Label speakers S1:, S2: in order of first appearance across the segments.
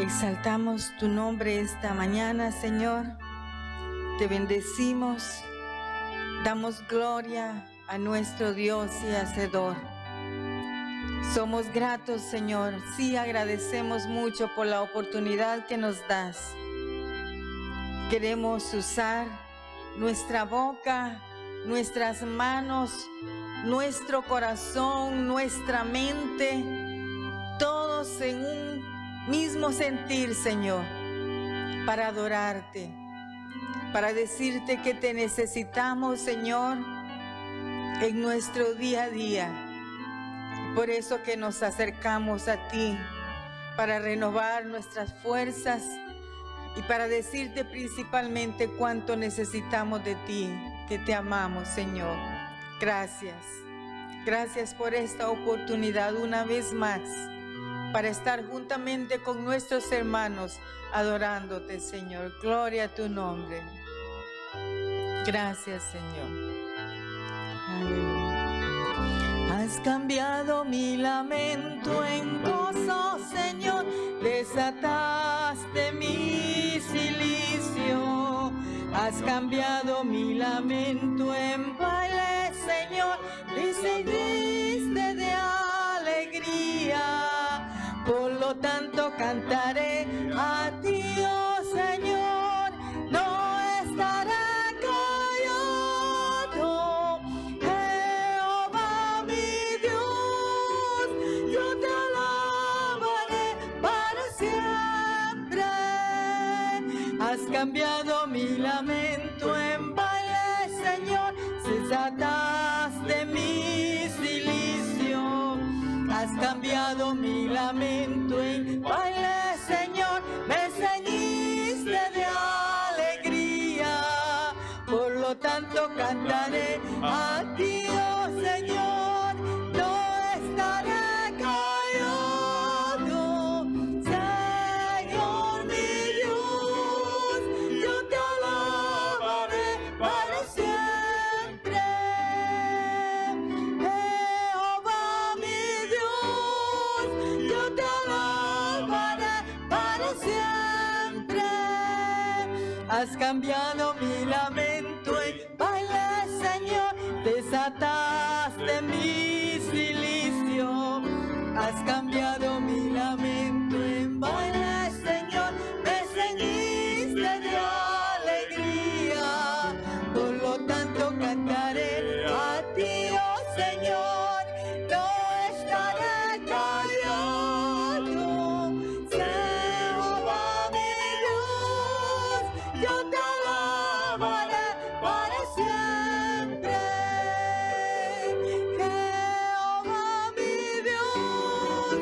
S1: Exaltamos tu nombre esta mañana, Señor. Te bendecimos. Damos gloria a nuestro Dios y Hacedor. Somos gratos, Señor. Sí, agradecemos mucho por la oportunidad que nos das. Queremos usar nuestra boca, nuestras manos, nuestro corazón, nuestra mente, todos en un mismo sentir, Señor, para adorarte, para decirte que te necesitamos, Señor, en nuestro día a día. Por eso que nos acercamos a ti, para renovar nuestras fuerzas y para decirte principalmente cuánto necesitamos de ti, que te amamos, Señor. Gracias. Gracias por esta oportunidad una vez más, para estar juntamente con nuestros hermanos adorándote, Señor. Gloria a tu nombre. Gracias, Señor. Aleluya. Has cambiado mi lamento en gozo, Señor. Desataste mi cilicio. Has cambiado mi lamento en baile, Señor. Me seguiste de alegría. Por lo tanto cantaré a ti, oh Señor, no estaré callado. Jehová mi Dios, yo te alabaré para siempre. Has cambiado mi lamento en baile, Señor, desataste mi cilicio. Has cambiado mi lamento en baile, Señor, me ceñiste de alegría. Por lo tanto cantaré a ti, oh Señor, no estaré callado. Señor mi Dios, yo te alabaré para siempre. Jehová mi Dios, yo te alabaré para siempre. Has cambiado mi lamento en baile, Señor, desataste mi cilicio. Has cambiado mi lamento en baile, Señor, me ceñiste de alegría. Por lo tanto cantaré a ti, oh Señor, no estaré callado. Jehová mi Dios, yo te alabaré para siempre. Jehová mi Dios,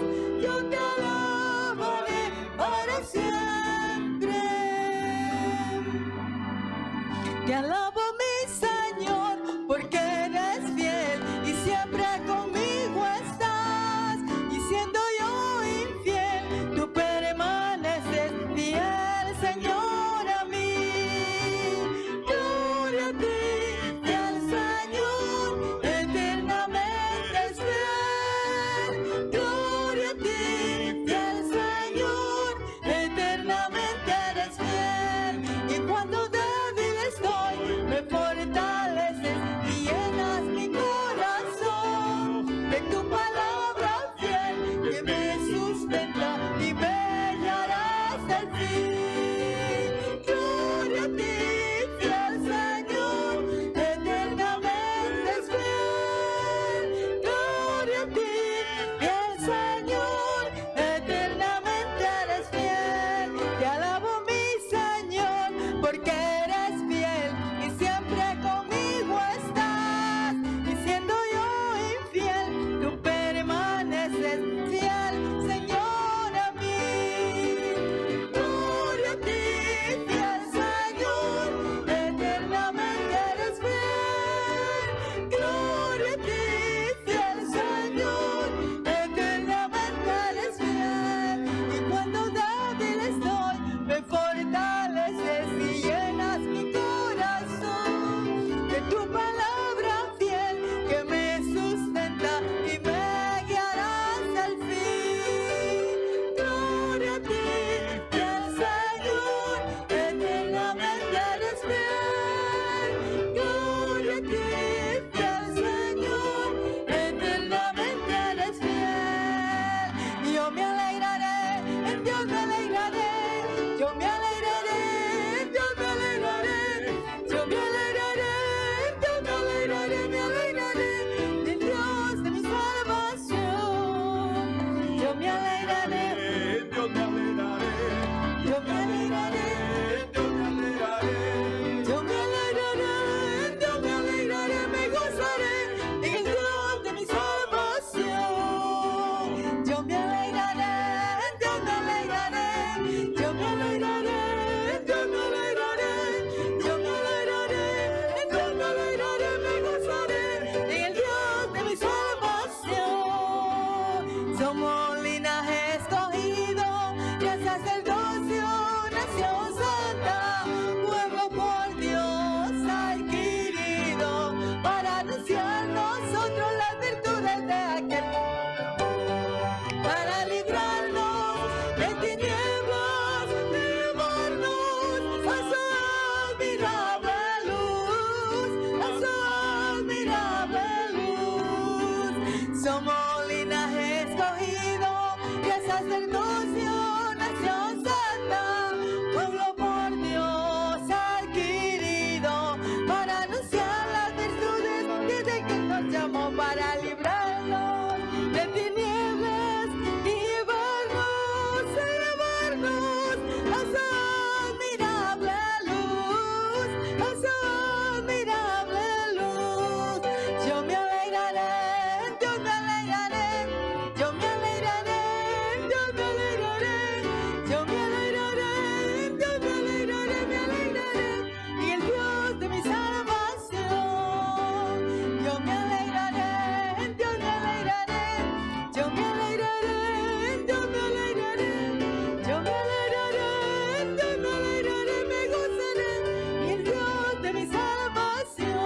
S1: sacerdocio, nación santa, pueblo por Dios adquirido, para anunciar las virtudes desde que nos llamó, para librarnos de tinieblas y llevarnos a su admirable luz, a su admirable luz. Yo me alegraré, yo me alegraré, yo me alegraré, yo me alegraré, yo me alegraré, yo me alegraré, me alegraré, y el Dios de mi salvación. Yo me alegraré, yo me alegraré, yo me alegraré, yo me alegraré, yo me alegraré, yo me alegraré, me gozaré, y el Dios de mi salvación.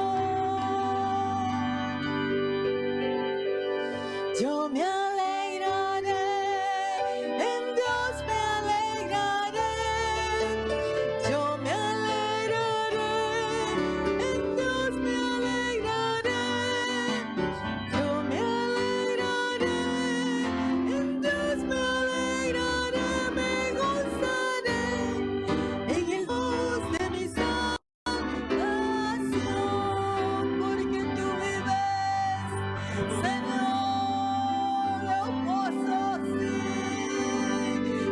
S1: Yo me alegraré, en Dios me alegraré. Yo me alegraré, en Dios me alegraré. Yo me alegraré, en Dios me alegraré, me gozaré en el Dios de mi salvación, porque tú vives, Señor, yo gozo, sí.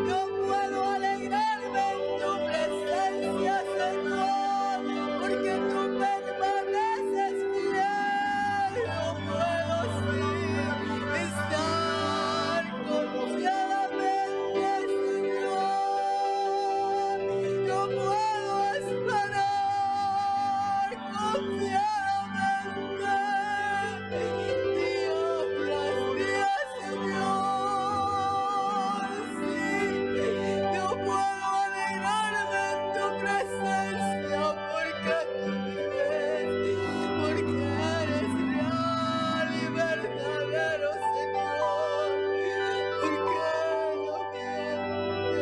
S1: Yo puedo alegrarme en tu presencia, Señor, porque tú permaneces fiel. Yo puedo, sí, estar confiadamente, Señor. Yo puedo esperar confiadamente día tras día, Señor. Sí, yo puedo alegrarme en tu presencia, porque tú vives, porque eres real y verdadero, Señor. Porque no mientes,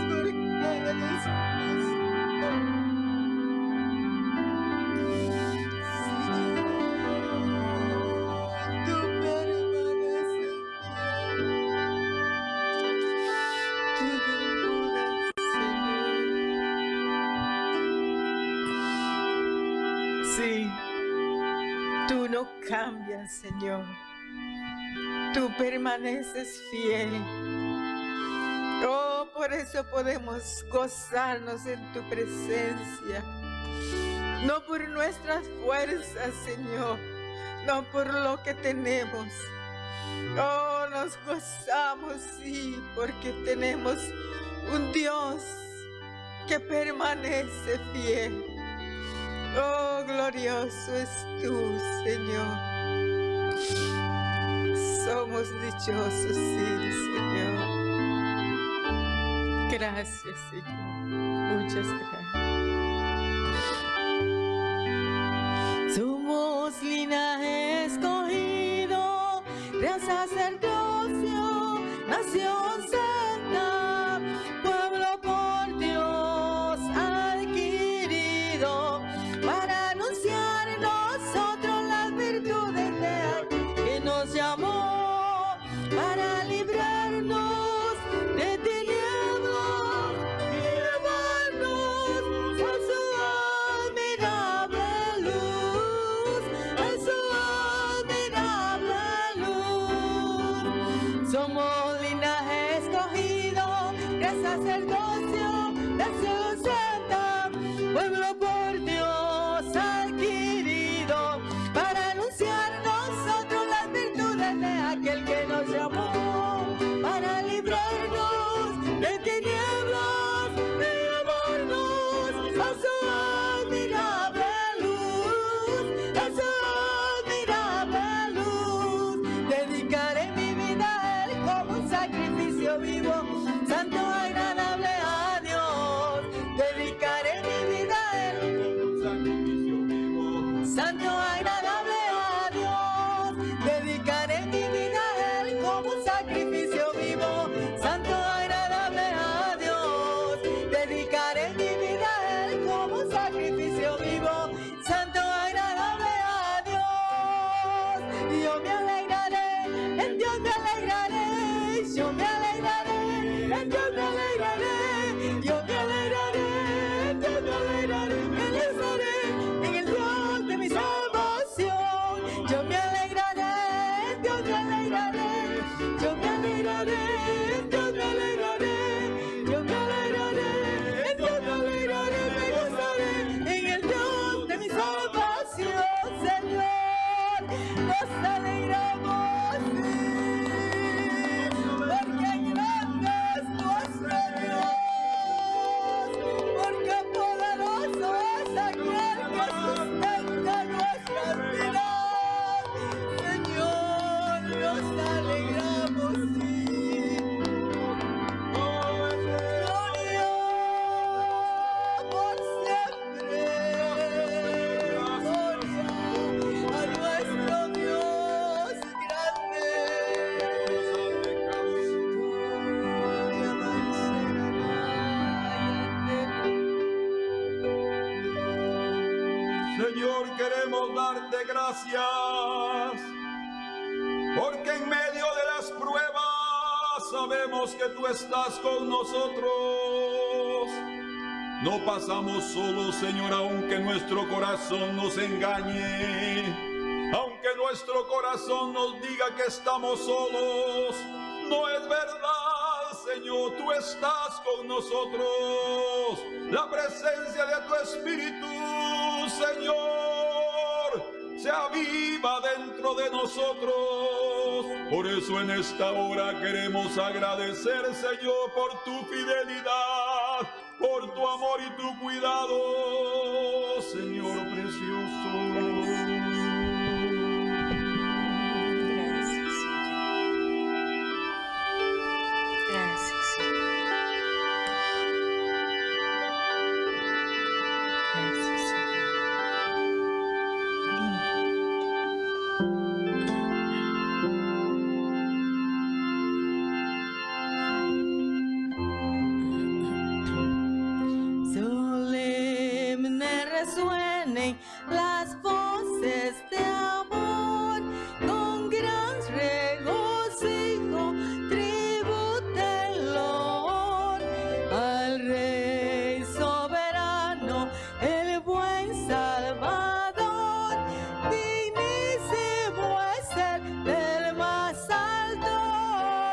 S1: porque eres justo. Tú permaneces fiel, tú perduras, Señor. Sí, tú no cambias, Señor. Tú permaneces fiel. Oh, por eso podemos gozarnos en tu presencia. No por nuestras fuerzas, Señor, no por lo que tenemos. Oh, nos gozamos, sí, porque tenemos un Dios que permanece fiel. Oh, glorioso es tú, Señor. Somos dichosos, sí, Señor. Gracias, Señor. Muchas gracias. Somos linaje escogido, real sacerdocio, nación santa, pueblo por Dios adquirido, para anunciar nosotros las virtudes de aquel que nos llamó, para librarnos de tinieblas y llevarnos a su admirable luz, a su admirable luz. Somos linaje escogido, real sacerdocio, nación santa, pueblo por Dios adquirido, para anunciar nosotros las virtudes de aquel que nos llamó, para librarnos de tinieblas y llevarnos a su admirable luz, a su admirable luz. Dedicaré mi vida a él como un sacrificio vivo, santo, agradable a Dios. Dedicaré mi vida a él como un sacrificio vivo, santo, agradable a Dios. Dedicaré mi vida a él como un sacrificio vivo, santo, agradable a Dios. Dedicaré mi vida a él como un sacrificio vivo, santo, agradable a Dios. Y yo me alegraré, en Dios me alegraré. yo me alegraré, yo me alegraré, yo me alegraré, yo me alegraré, me alegraré en el Dios de mi salvación. Yo me alegraré, yo me alegraré, yo me alegraré, yo me alegraré, yo me alegraré, yo me alegraré, me gozaré en el Dios de mi salvación, Señor. Nos alegramos, porque grande es nuestro Dios, porque poderoso es aquel que sustenta nuestras vidas. Señor, nos alegramos, sí. Gloria por siempre. Gloria a nuestro Dios grande.
S2: Señor, queremos darte gracias, porque en medio de las pruebas sabemos que tú estás con nosotros. No pasamos solos, Señor, aunque nuestro corazón nos engañe, aunque nuestro corazón nos diga que estamos solos. No es verdad, Señor, tú estás con nosotros. La presencia de tu Espíritu, Señor, se aviva dentro de nosotros. Por eso en esta hora queremos agradecer, Señor, por tu fidelidad, por tu amor y tu cuidado, Señor precioso.
S1: Solemne resuenen las voces de amor, con gran regocijo tributen el honor al Rey soberano, el buen Salvador. Dignísimo es el del más alto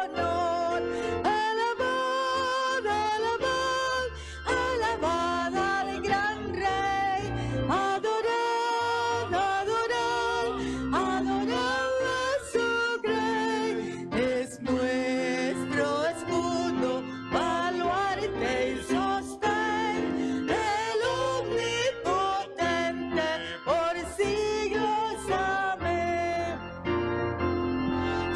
S1: honor. Alabad, alabad, alabad al gran Rey. Adorad, adorad, adorad a su Rey. Es nuestro escudo, baluarte y sostén, el omnipotente por siglos. Amén.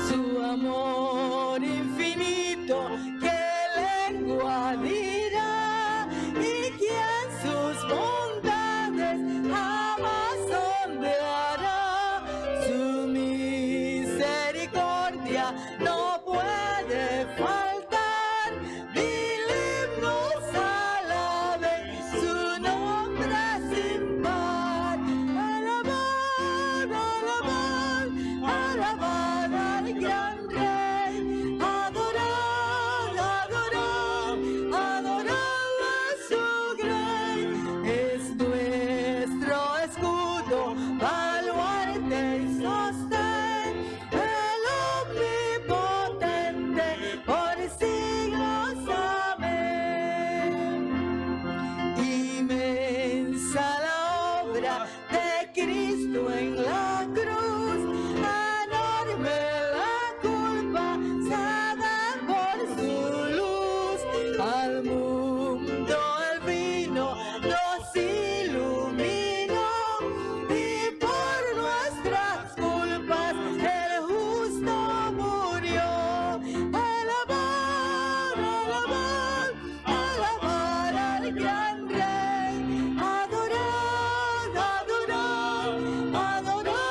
S1: Su amor infinito, ¿qué lengua dirá? Y quien sus bondades jamás sondeará. Su misericordia no puede faltar. Mil himnos alaben su nombre sin par. Alabad, alabad, alabad al gran Rey. Adorad, adorad, adorad a su Rey. Es nuestro escudo, baluarte y sostén, el omnipotente por siglos. Amén. Inmensa la obra de Cristo en la cruz, enorme la culpa, sana por su luz. Al mundo el vino nos iluminó, y por nuestras culpas el justo murió. Alabad, alabad, alabad al gran Rey. Adorad, adorad, adorad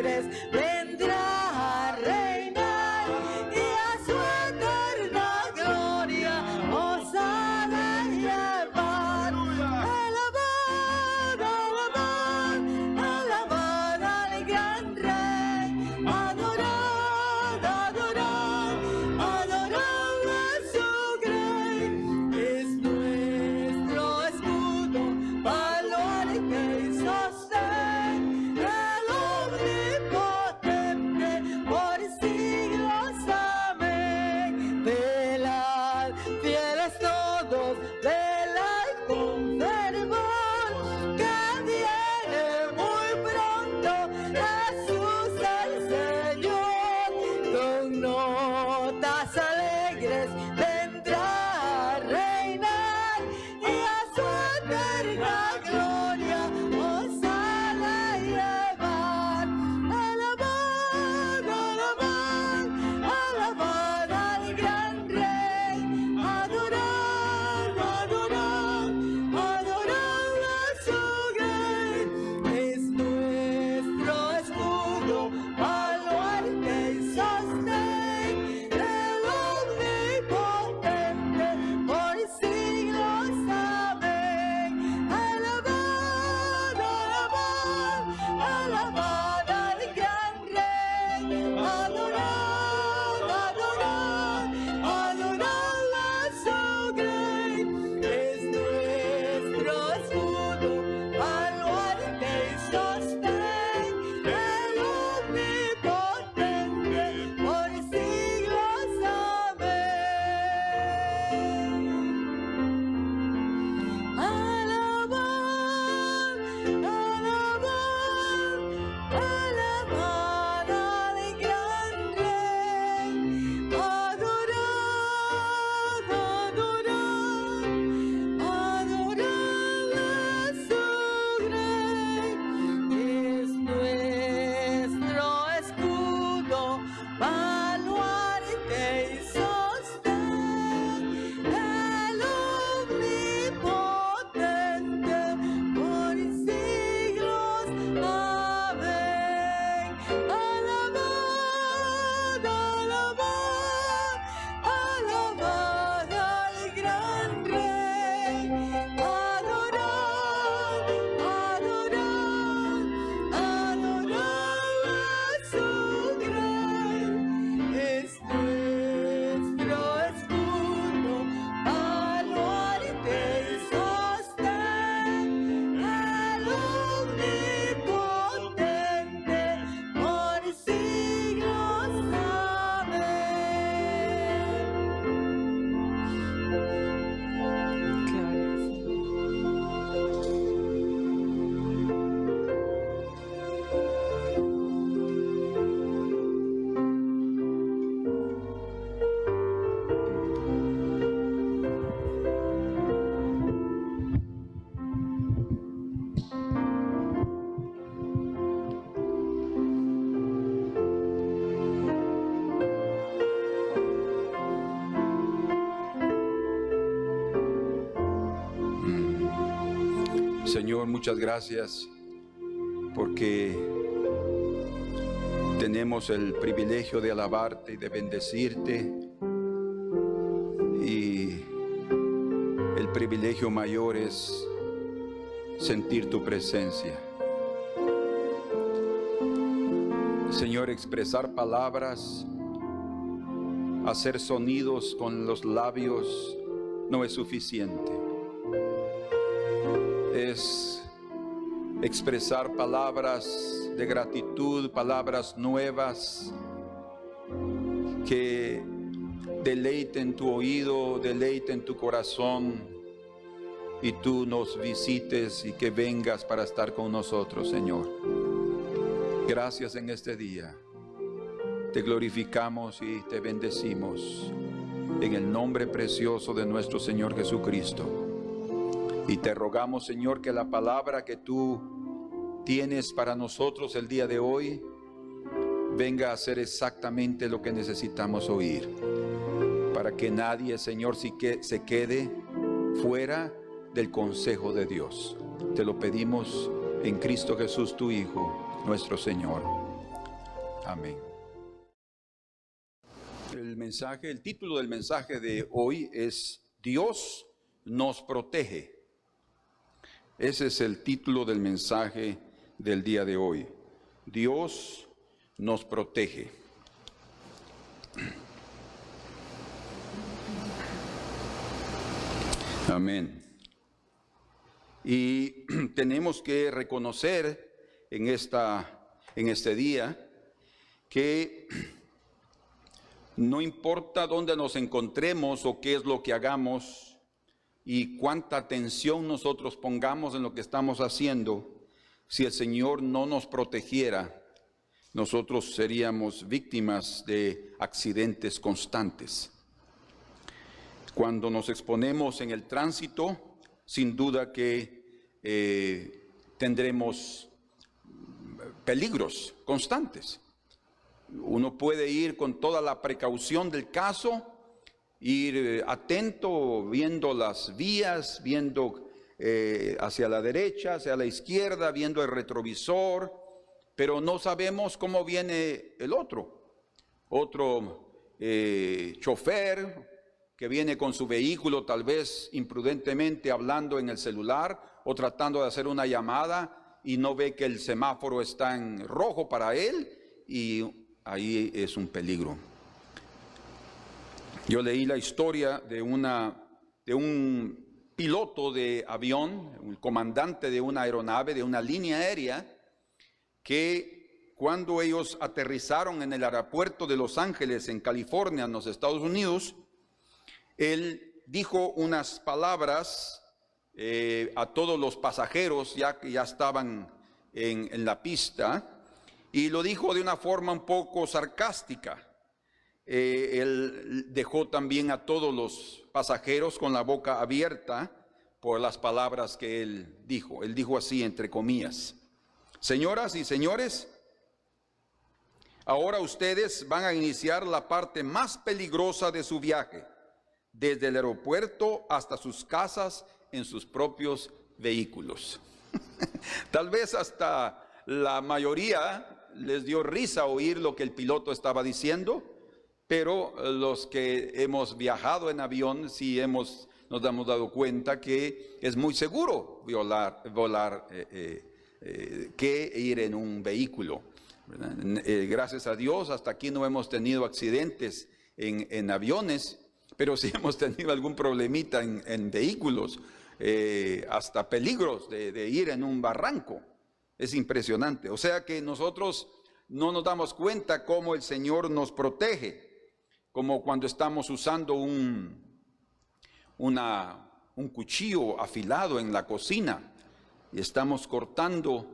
S1: alegres vendrá a reinar y a su eterna gloria os ha de llevar. Alabad, alabad, alabad al gran Rey, adorad, adorad, adorad a su Grey. Es nuestro escudo, baluarte y sostén, el omnipotente por siglos. Amén. Velad, fieles todos, velad con fervor, que viene muy pronto Jesús el Señor. Con notas alegres vendrá a reinar y a su eterna gloria os ha de llevar. Alabad, alabad, alabad al gran Rey, adorad, adorad, adorad a su Grey. Es nuestro escudo, baluarte y sostén, el omnipotente por siglos. Amén. Alabad, alabad, alabad al gran Rey, adorad, adorad, adorad a su Grey. Es nuestro escudo, baluarte y sostén, el omnipotente por siglos. Amén. Alabad, alabad, alabad al gran Rey, adorad, adorad, adorad a su Grey. Es nuestro escudo, baluarte y sostén, el omnipotente por siglos. Amén. Alabad, alabad, alabad al gran Rey, adorad, adorad, adorad a su Grey. Es nuestro escudo, baluarte y sostén, el omnipotente por siglos.
S2: Señor, muchas gracias porque tenemos el privilegio de alabarte y de bendecirte, y el privilegio mayor es sentir tu presencia. Señor, expresar palabras, hacer sonidos con los labios no es suficiente. Es expresar palabras de gratitud, palabras nuevas que deleiten tu oído, deleiten tu corazón, y tú nos visites y que vengas para estar con nosotros, Señor. Gracias en este día. Te glorificamos y te bendecimos en el nombre precioso de nuestro Señor Jesucristo. Y te rogamos, Señor, que la palabra que tú tienes para nosotros el día de hoy venga a ser exactamente lo que necesitamos oír, para que nadie, Señor, se quede fuera del consejo de Dios. Te lo pedimos en Cristo Jesús, tu Hijo, nuestro Señor.
S3: Amén. El título del mensaje de hoy es Dios nos protege. Ese es el título del mensaje del día de hoy. Dios nos protege. Amén. Y tenemos que reconocer en este día que no importa dónde nos encontremos o qué es lo que hagamos y cuánta atención nosotros pongamos en lo que estamos haciendo, si el Señor no nos protegiera, nosotros seríamos víctimas de accidentes constantes. Cuando nos exponemos en el tránsito, sin duda que tendremos peligros constantes. Uno puede ir con toda la precaución del caso, ir atento, viendo las vías, viendo hacia la derecha, hacia la izquierda, viendo el retrovisor, pero no sabemos cómo viene el otro chofer que viene con su vehículo, tal vez imprudentemente hablando en el celular o tratando de hacer una llamada y no ve que el semáforo está en rojo para él, y ahí es un peligro. Yo leí la historia de un piloto de avión, un comandante de una aeronave, de una línea aérea, que cuando ellos aterrizaron en el aeropuerto de Los Ángeles, en California, en los Estados Unidos, él dijo unas palabras a todos los pasajeros ya que ya estaban en la pista, y lo dijo de una forma un poco sarcástica. Él dejó también a todos los pasajeros con la boca abierta por las palabras que él dijo. Él dijo así, entre comillas: señoras y señores, ahora ustedes van a iniciar la parte más peligrosa de su viaje, desde el aeropuerto hasta sus casas en sus propios vehículos. Tal vez hasta la mayoría les dio risa oír lo que el piloto estaba diciendo, pero los que hemos viajado en avión sí nos hemos dado cuenta que es muy seguro volar que ir en un vehículo. Gracias a Dios hasta aquí no hemos tenido accidentes en aviones, pero sí hemos tenido algún problemita en vehículos, hasta peligros de ir en un barranco. Es impresionante. O sea que nosotros no nos damos cuenta cómo el Señor nos protege, como cuando estamos usando un cuchillo afilado en la cocina y estamos cortando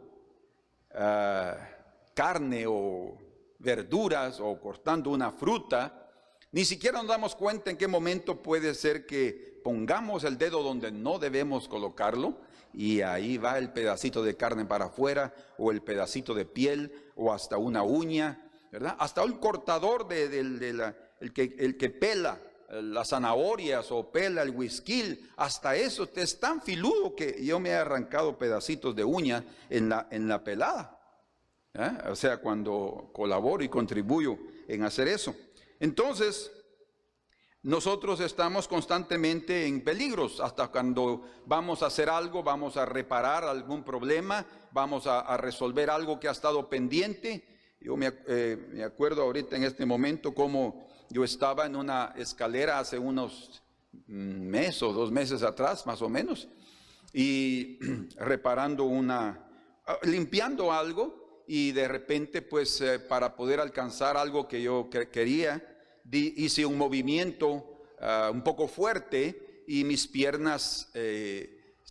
S3: carne o verduras o cortando una fruta. Ni siquiera nos damos cuenta en qué momento puede ser que pongamos el dedo donde no debemos colocarlo y ahí va el pedacito de carne para afuera, o el pedacito de piel, o hasta una uña, ¿verdad? Hasta un cortador el que pela las zanahorias o pela el whisky, hasta eso es tan filudo que yo me he arrancado pedacitos de uña en la pelada. O sea, cuando colaboro y contribuyo en hacer eso. Entonces, nosotros estamos constantemente en peligros, hasta cuando vamos a hacer algo, vamos a reparar algún problema, vamos a resolver algo que ha estado pendiente. Yo me acuerdo ahorita en este momento cómo yo estaba en una escalera hace unos meses o 2 meses atrás, más o menos, y limpiando algo, y de repente pues para poder alcanzar algo que yo quería, hice un movimiento un poco fuerte y mis piernas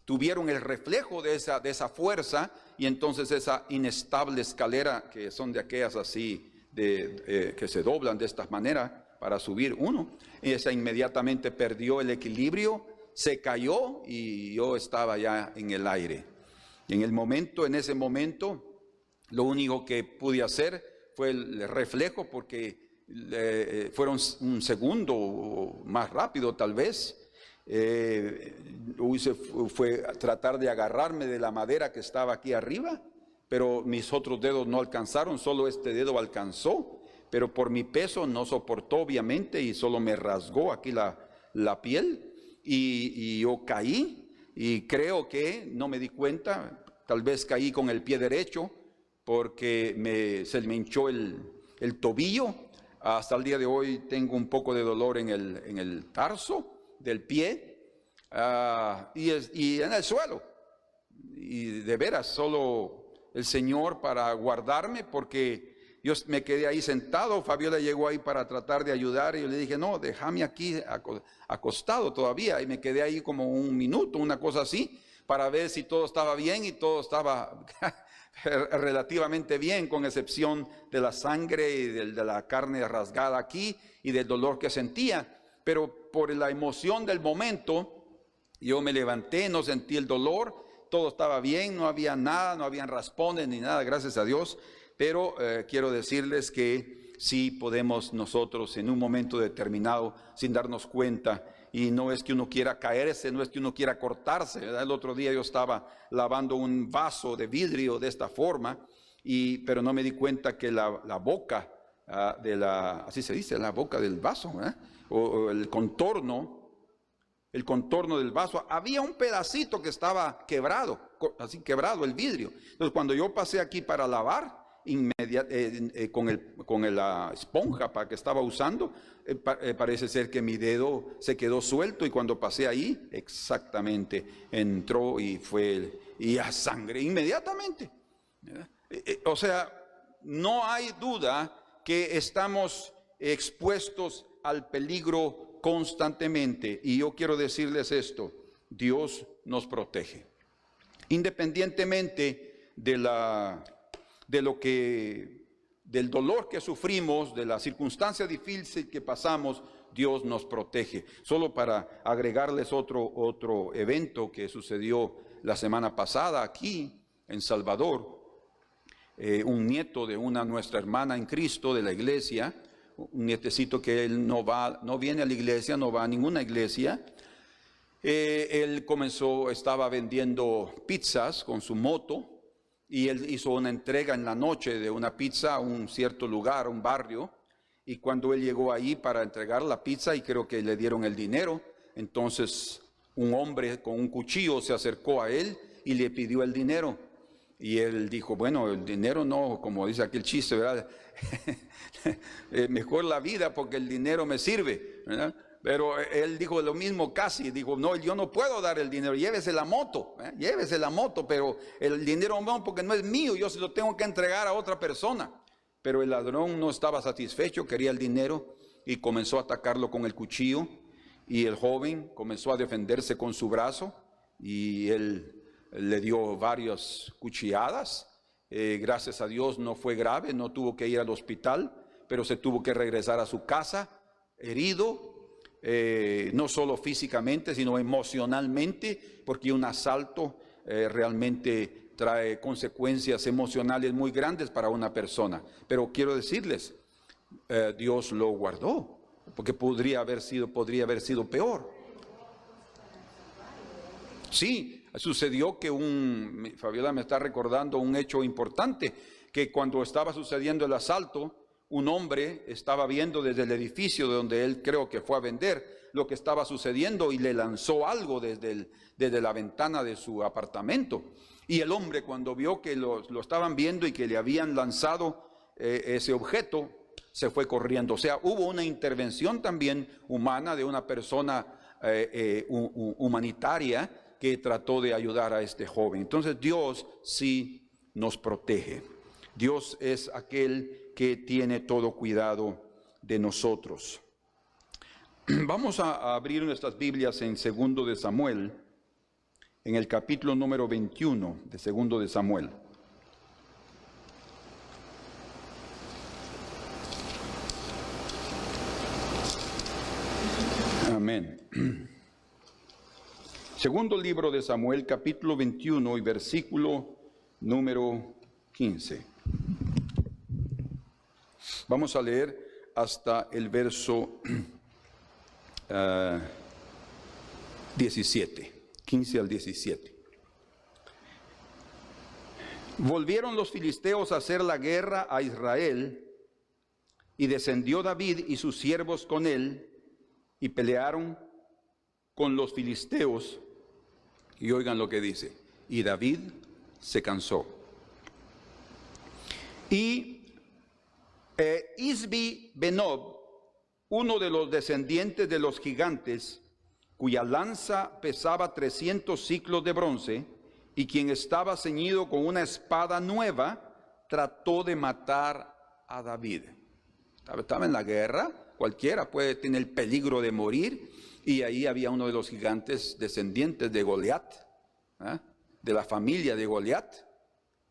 S3: tuvieron el reflejo de esa fuerza, y entonces esa inestable escalera, que son de aquellas así que se doblan de esta manera para subir uno, y esa inmediatamente perdió el equilibrio, se cayó y yo estaba ya en el aire. Y en ese momento, lo único que pude hacer fue el reflejo, porque fueron un segundo o más rápido tal vez. Fue tratar de agarrarme de la madera que estaba aquí arriba, pero mis otros dedos no alcanzaron, solo este dedo alcanzó, pero por mi peso no soportó obviamente y solo me rasgó aquí la piel y yo caí y creo que no me di cuenta, tal vez caí con el pie derecho porque se me hinchó el tobillo. Hasta el día de hoy tengo un poco de dolor en el tarso del pie y en el suelo. Y de veras, solo el Señor para guardarme, porque yo me quedé ahí sentado. Fabiola llegó ahí para tratar de ayudar y yo le dije, no, déjame aquí acostado todavía. Y me quedé ahí como un minuto, una cosa así, para ver si todo estaba bien, y todo estaba relativamente bien, con excepción de la sangre y de la carne rasgada aquí y del dolor que sentía. Pero por la emoción del momento, yo me levanté, no sentí el dolor, todo estaba bien, no había nada, no habían raspones ni nada, gracias a Dios. Pero quiero decirles que sí podemos nosotros en un momento determinado, sin darnos cuenta, y no es que uno quiera caerse, no es que uno quiera cortarse, ¿verdad? El otro día yo estaba lavando un vaso de vidrio de esta forma, pero no me di cuenta que la boca así se dice, la boca del vaso, ¿verdad? O el contorno del vaso, había un pedacito que estaba quebrado, así quebrado el vidrio. Entonces cuando yo pasé aquí para lavar, con la esponja para que estaba usando, parece ser que mi dedo se quedó suelto, y cuando pasé ahí, exactamente, entró y a sangre inmediatamente. O sea, no hay duda que estamos expuestos al peligro constantemente, y yo quiero decirles esto: Dios nos protege. Independientemente del dolor que sufrimos, de la circunstancia difícil que pasamos, Dios nos protege. Solo para agregarles otro evento que sucedió la semana pasada aquí en Salvador. Un nieto de nuestra hermana en Cristo de la iglesia, un nietecito que él no viene a la iglesia, no va a ninguna iglesia. Él estaba vendiendo pizzas con su moto, y él hizo una entrega en la noche de una pizza a un cierto lugar, un barrio, y cuando él llegó ahí para entregar la pizza, y creo que le dieron el dinero, entonces un hombre con un cuchillo se acercó a él y le pidió el dinero, y él dijo, bueno, el dinero no, como dice aquí el chiste, ¿verdad? Mejor la vida, porque el dinero me sirve, ¿verdad? Pero él dijo lo mismo casi, dijo, no, yo no puedo dar el dinero, llévese la moto, pero el dinero no, porque no es mío, yo se lo tengo que entregar a otra persona. Pero el ladrón no estaba satisfecho, quería el dinero, y comenzó a atacarlo con el cuchillo, y el joven comenzó a defenderse con su brazo, y él le dio varias cuchilladas. Gracias a Dios no fue grave, no tuvo que ir al hospital, pero se tuvo que regresar a su casa herido, no solo físicamente, sino emocionalmente, porque un asalto realmente trae consecuencias emocionales muy grandes para una persona. Pero quiero decirles, Dios lo guardó, porque podría haber sido peor. Sí, sucedió que Fabiola me está recordando un hecho importante, que cuando estaba sucediendo el asalto, un hombre estaba viendo desde el edificio donde él creo que fue a vender lo que estaba sucediendo, y le lanzó algo desde la ventana de su apartamento. Y el hombre, cuando vio que lo estaban viendo y que le habían lanzado ese objeto, se fue corriendo. O sea, hubo una intervención también humana de una persona humanitaria que trató de ayudar a este joven. Entonces Dios sí nos protege. Dios es aquel que tiene todo cuidado de nosotros. Vamos a abrir nuestras Biblias en 2 de Samuel, en el capítulo número 21 de 2 de Samuel. Amén. Segundo libro de Samuel, capítulo 21 y versículo número 15. Vamos a leer hasta el verso 17, 15 al 17. Volvieron los filisteos a hacer la guerra a Israel, y descendió David y sus siervos con él, y pelearon con los filisteos. Y oigan lo que dice: y David se cansó. Y Isbi Benob, uno de los descendientes de los gigantes, cuya lanza pesaba 300 siclos de bronce, y quien estaba ceñido con una espada nueva, trató de matar a David. Estaba en la guerra, cualquiera puede tener el peligro de morir, y ahí había uno de los gigantes descendientes de Goliat, de la familia de Goliat,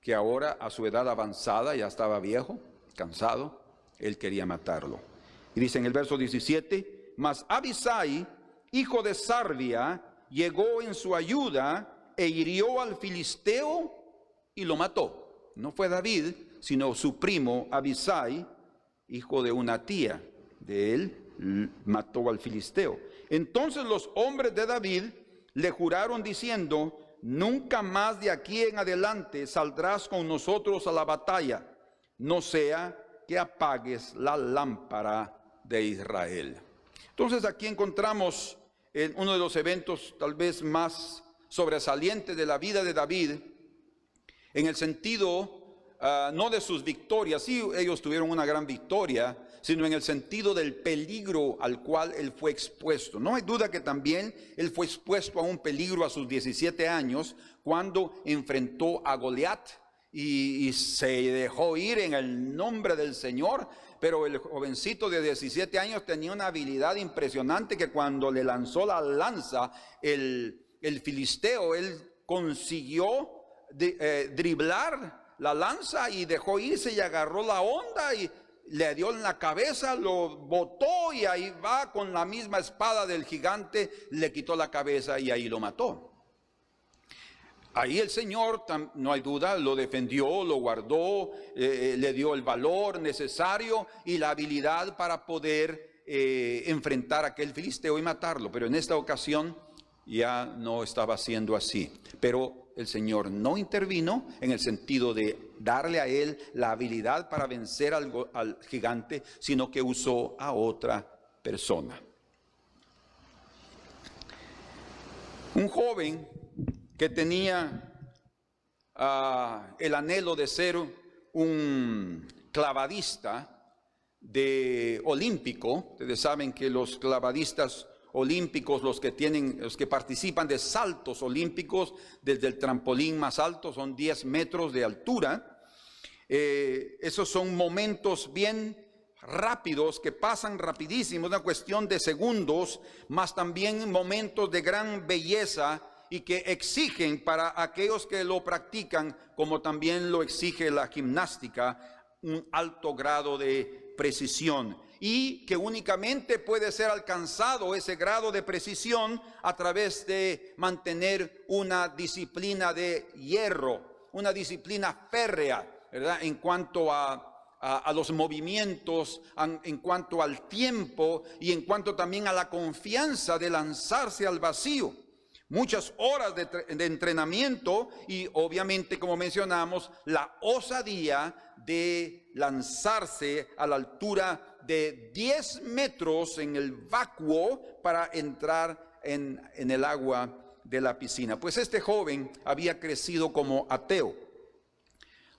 S3: que ahora a su edad avanzada ya estaba viejo, cansado, él quería matarlo. Y dice en el verso 17, mas Abisai, hijo de Sarbia, llegó en su ayuda e hirió al filisteo y lo mató. No fue David, sino su primo Abisai, hijo de una tía de él, mató al filisteo. Entonces los hombres de David le juraron diciendo: nunca más de aquí en adelante saldrás con nosotros a la batalla, no sea que apagues la lámpara de Israel. Entonces aquí encontramos uno de los eventos tal vez más sobresalientes de la vida de David, en el sentido no de sus victorias, sí ellos tuvieron una gran victoria, sino en el sentido del peligro al cual él fue expuesto. No hay duda que también él fue expuesto a un peligro a sus 17 años, cuando enfrentó a Goliat y se dejó ir en el nombre del Señor. Pero el jovencito de 17 años tenía una habilidad impresionante, que cuando le lanzó la lanza el filisteo, él consiguió driblar la lanza y dejó irse y agarró la onda y le dio en la cabeza, lo botó, y ahí va con la misma espada del gigante, le quitó la cabeza y ahí lo mató. Ahí el Señor, no hay duda, lo defendió, lo guardó, le dio el valor necesario y la habilidad para poder enfrentar a aquel filisteo y matarlo. Pero en esta ocasión ya no estaba siendo así. Pero el Señor no intervino en el sentido de darle a él la habilidad para vencer al gigante, sino que usó a otra persona. Un joven que tenía el anhelo de ser un clavadista olímpico. Ustedes saben que los clavadistas olímpicos, los que participan de saltos olímpicos desde el trampolín más alto, son 10 metros de altura. Esos son momentos bien rápidos que pasan rapidísimo, una cuestión de segundos, más también momentos de gran belleza y que exigen para aquellos que lo practican, como también lo exige la gimnástica, un alto grado de precisión, y que únicamente puede ser alcanzado ese grado de precisión a través de mantener una disciplina de hierro, una disciplina férrea, ¿verdad? En cuanto a los movimientos, en cuanto al tiempo y en cuanto también a la confianza de lanzarse al vacío. Muchas horas de entrenamiento y obviamente, como mencionamos, la osadía de lanzarse a la altura de 10 metros en el vacuo para entrar en el agua de la piscina. Pues este joven había crecido como ateo.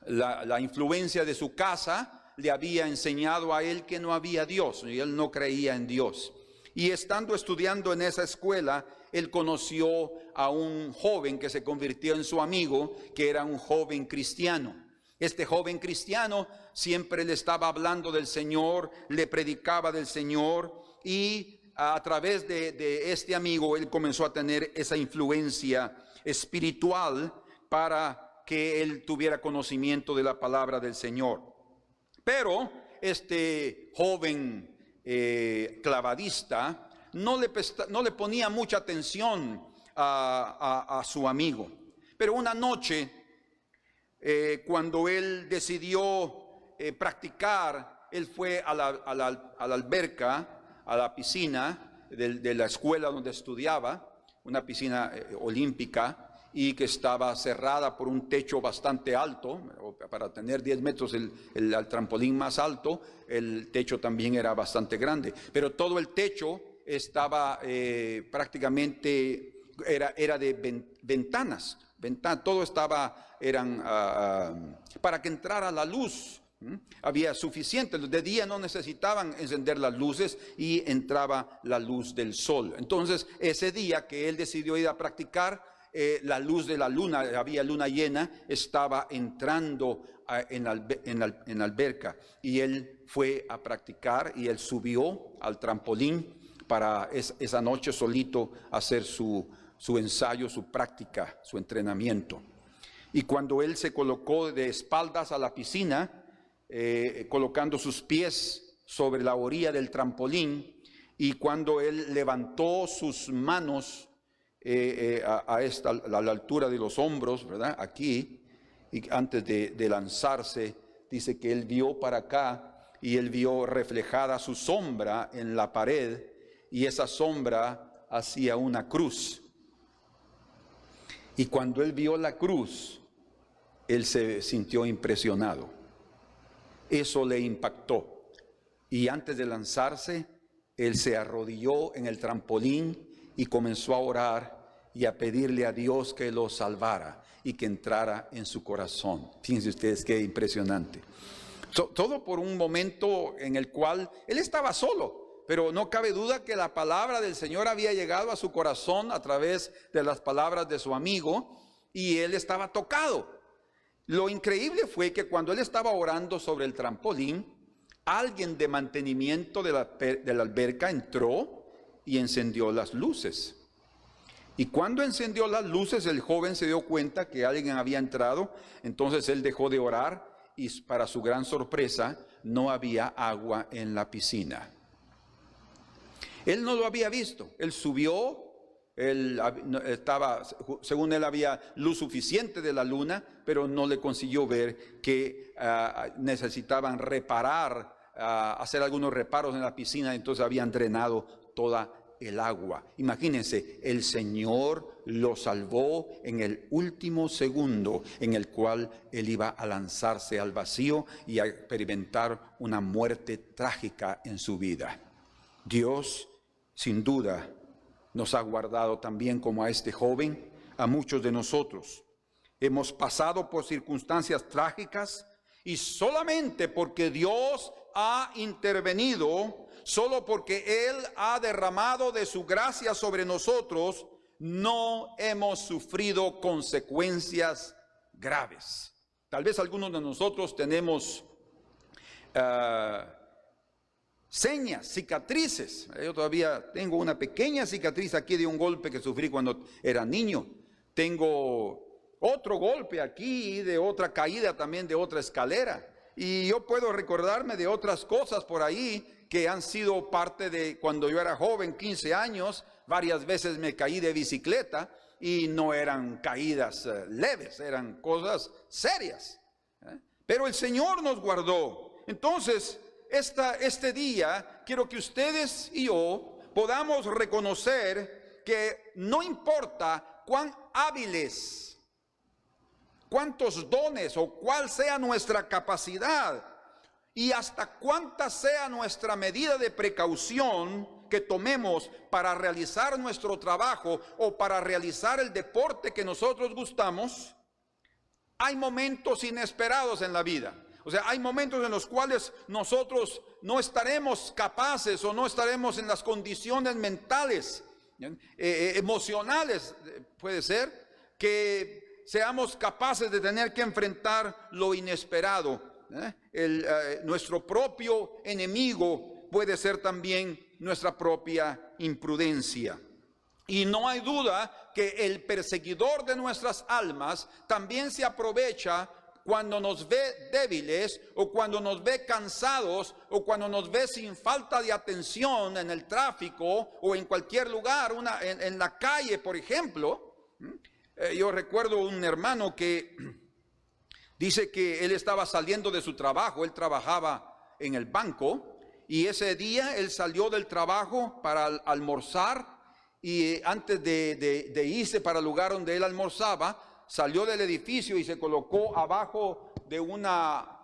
S3: La influencia de su casa le había enseñado a él que no había Dios, y él no creía en Dios. Y estando estudiando en esa escuela, él conoció a un joven que se convirtió en su amigo, que era un joven cristiano. Este joven cristiano siempre le estaba hablando del Señor, le predicaba del Señor, y a través de este amigo él comenzó a tener esa influencia espiritual para que él tuviera conocimiento de la palabra del Señor. Pero este joven clavadista no le ponía mucha atención a su amigo. Pero una noche, cuando él decidió practicar, él fue a la alberca, a la piscina de la escuela donde estudiaba, una piscina olímpica, y que estaba cerrada por un techo bastante alto. Para tener 10 metros el trampolín más alto, el techo también era bastante grande, pero todo el techo estaba prácticamente, era de ventanas, todo estaba, para que entrara la luz. Había suficiente, de día no necesitaban encender las luces y entraba la luz del sol. Entonces ese día que él decidió ir a practicar, la luz de la luna, había luna llena, estaba entrando en la alberca, y él fue a practicar y él subió al trampolín para esa noche solito hacer su ensayo, su práctica, su entrenamiento. Y cuando él se colocó de espaldas a la piscina, colocando sus pies sobre la orilla del trampolín, y cuando él levantó sus manos a la altura de los hombros, ¿verdad? Aquí, y antes de lanzarse, dice que él vio para acá y él vio reflejada su sombra en la pared, y esa sombra hacía una cruz. Y cuando él vio la cruz, él se sintió impresionado. Eso le impactó. Y antes de lanzarse, él se arrodilló en el trampolín y comenzó a orar y a pedirle a Dios que lo salvara y que entrara en su corazón. Fíjense ustedes qué impresionante. Todo por un momento en el cual él estaba solo, pero no cabe duda que la palabra del Señor había llegado a su corazón a través de las palabras de su amigo, y él estaba tocado. Lo increíble fue que cuando él estaba orando sobre el trampolín, alguien de mantenimiento de la alberca entró y encendió las luces. Y cuando encendió las luces, el joven se dio cuenta que alguien había entrado. Entonces él dejó de orar, y para su gran sorpresa no había agua en la piscina. Él no lo había visto. Él subió. Él estaba, según él, había luz suficiente de la luna, pero no le consiguió ver que necesitaban reparar, hacer algunos reparos en la piscina. Entonces habían drenado toda el agua. Imagínense, el Señor lo salvó en el último segundo en el cual él iba a lanzarse al vacío y a experimentar una muerte trágica en su vida. Dios, sin duda, nos ha guardado también, como a este joven, a muchos de nosotros. Hemos pasado por circunstancias trágicas, y solamente porque Dios ha intervenido, solo porque Él ha derramado de su gracia sobre nosotros, no hemos sufrido consecuencias graves. Tal vez algunos de nosotros tenemos señas, cicatrices. Yo todavía tengo una pequeña cicatriz aquí de un golpe que sufrí cuando era niño. Tengo otro golpe aquí de otra caída también de otra escalera. Y yo puedo recordarme de otras cosas por ahí que han sido parte de cuando yo era joven, 15 años. Varias veces me caí de bicicleta y no eran caídas leves, eran cosas serias. Pero el Señor nos guardó. Entonces, este día quiero que ustedes y yo podamos reconocer que no importa cuán hábiles, cuántos dones o cuál sea nuestra capacidad y hasta cuánta sea nuestra medida de precaución que tomemos para realizar nuestro trabajo o para realizar el deporte que nosotros gustamos, hay momentos inesperados en la vida. O sea, hay momentos en los cuales nosotros no estaremos capaces o no estaremos en las condiciones mentales, emocionales, puede ser, que seamos capaces de tener que enfrentar lo inesperado. Nuestro propio enemigo puede ser también nuestra propia imprudencia. Y no hay duda que el perseguidor de nuestras almas también se aprovecha cuando nos ve débiles, o cuando nos ve cansados, o cuando nos ve sin falta de atención en el tráfico o en cualquier lugar, en la calle, por ejemplo. Yo recuerdo un hermano que dice que él estaba saliendo de su trabajo. Él trabajaba en el banco, y ese día él salió del trabajo para almorzar, y antes de irse para el lugar donde él almorzaba, salió del edificio y se colocó abajo de una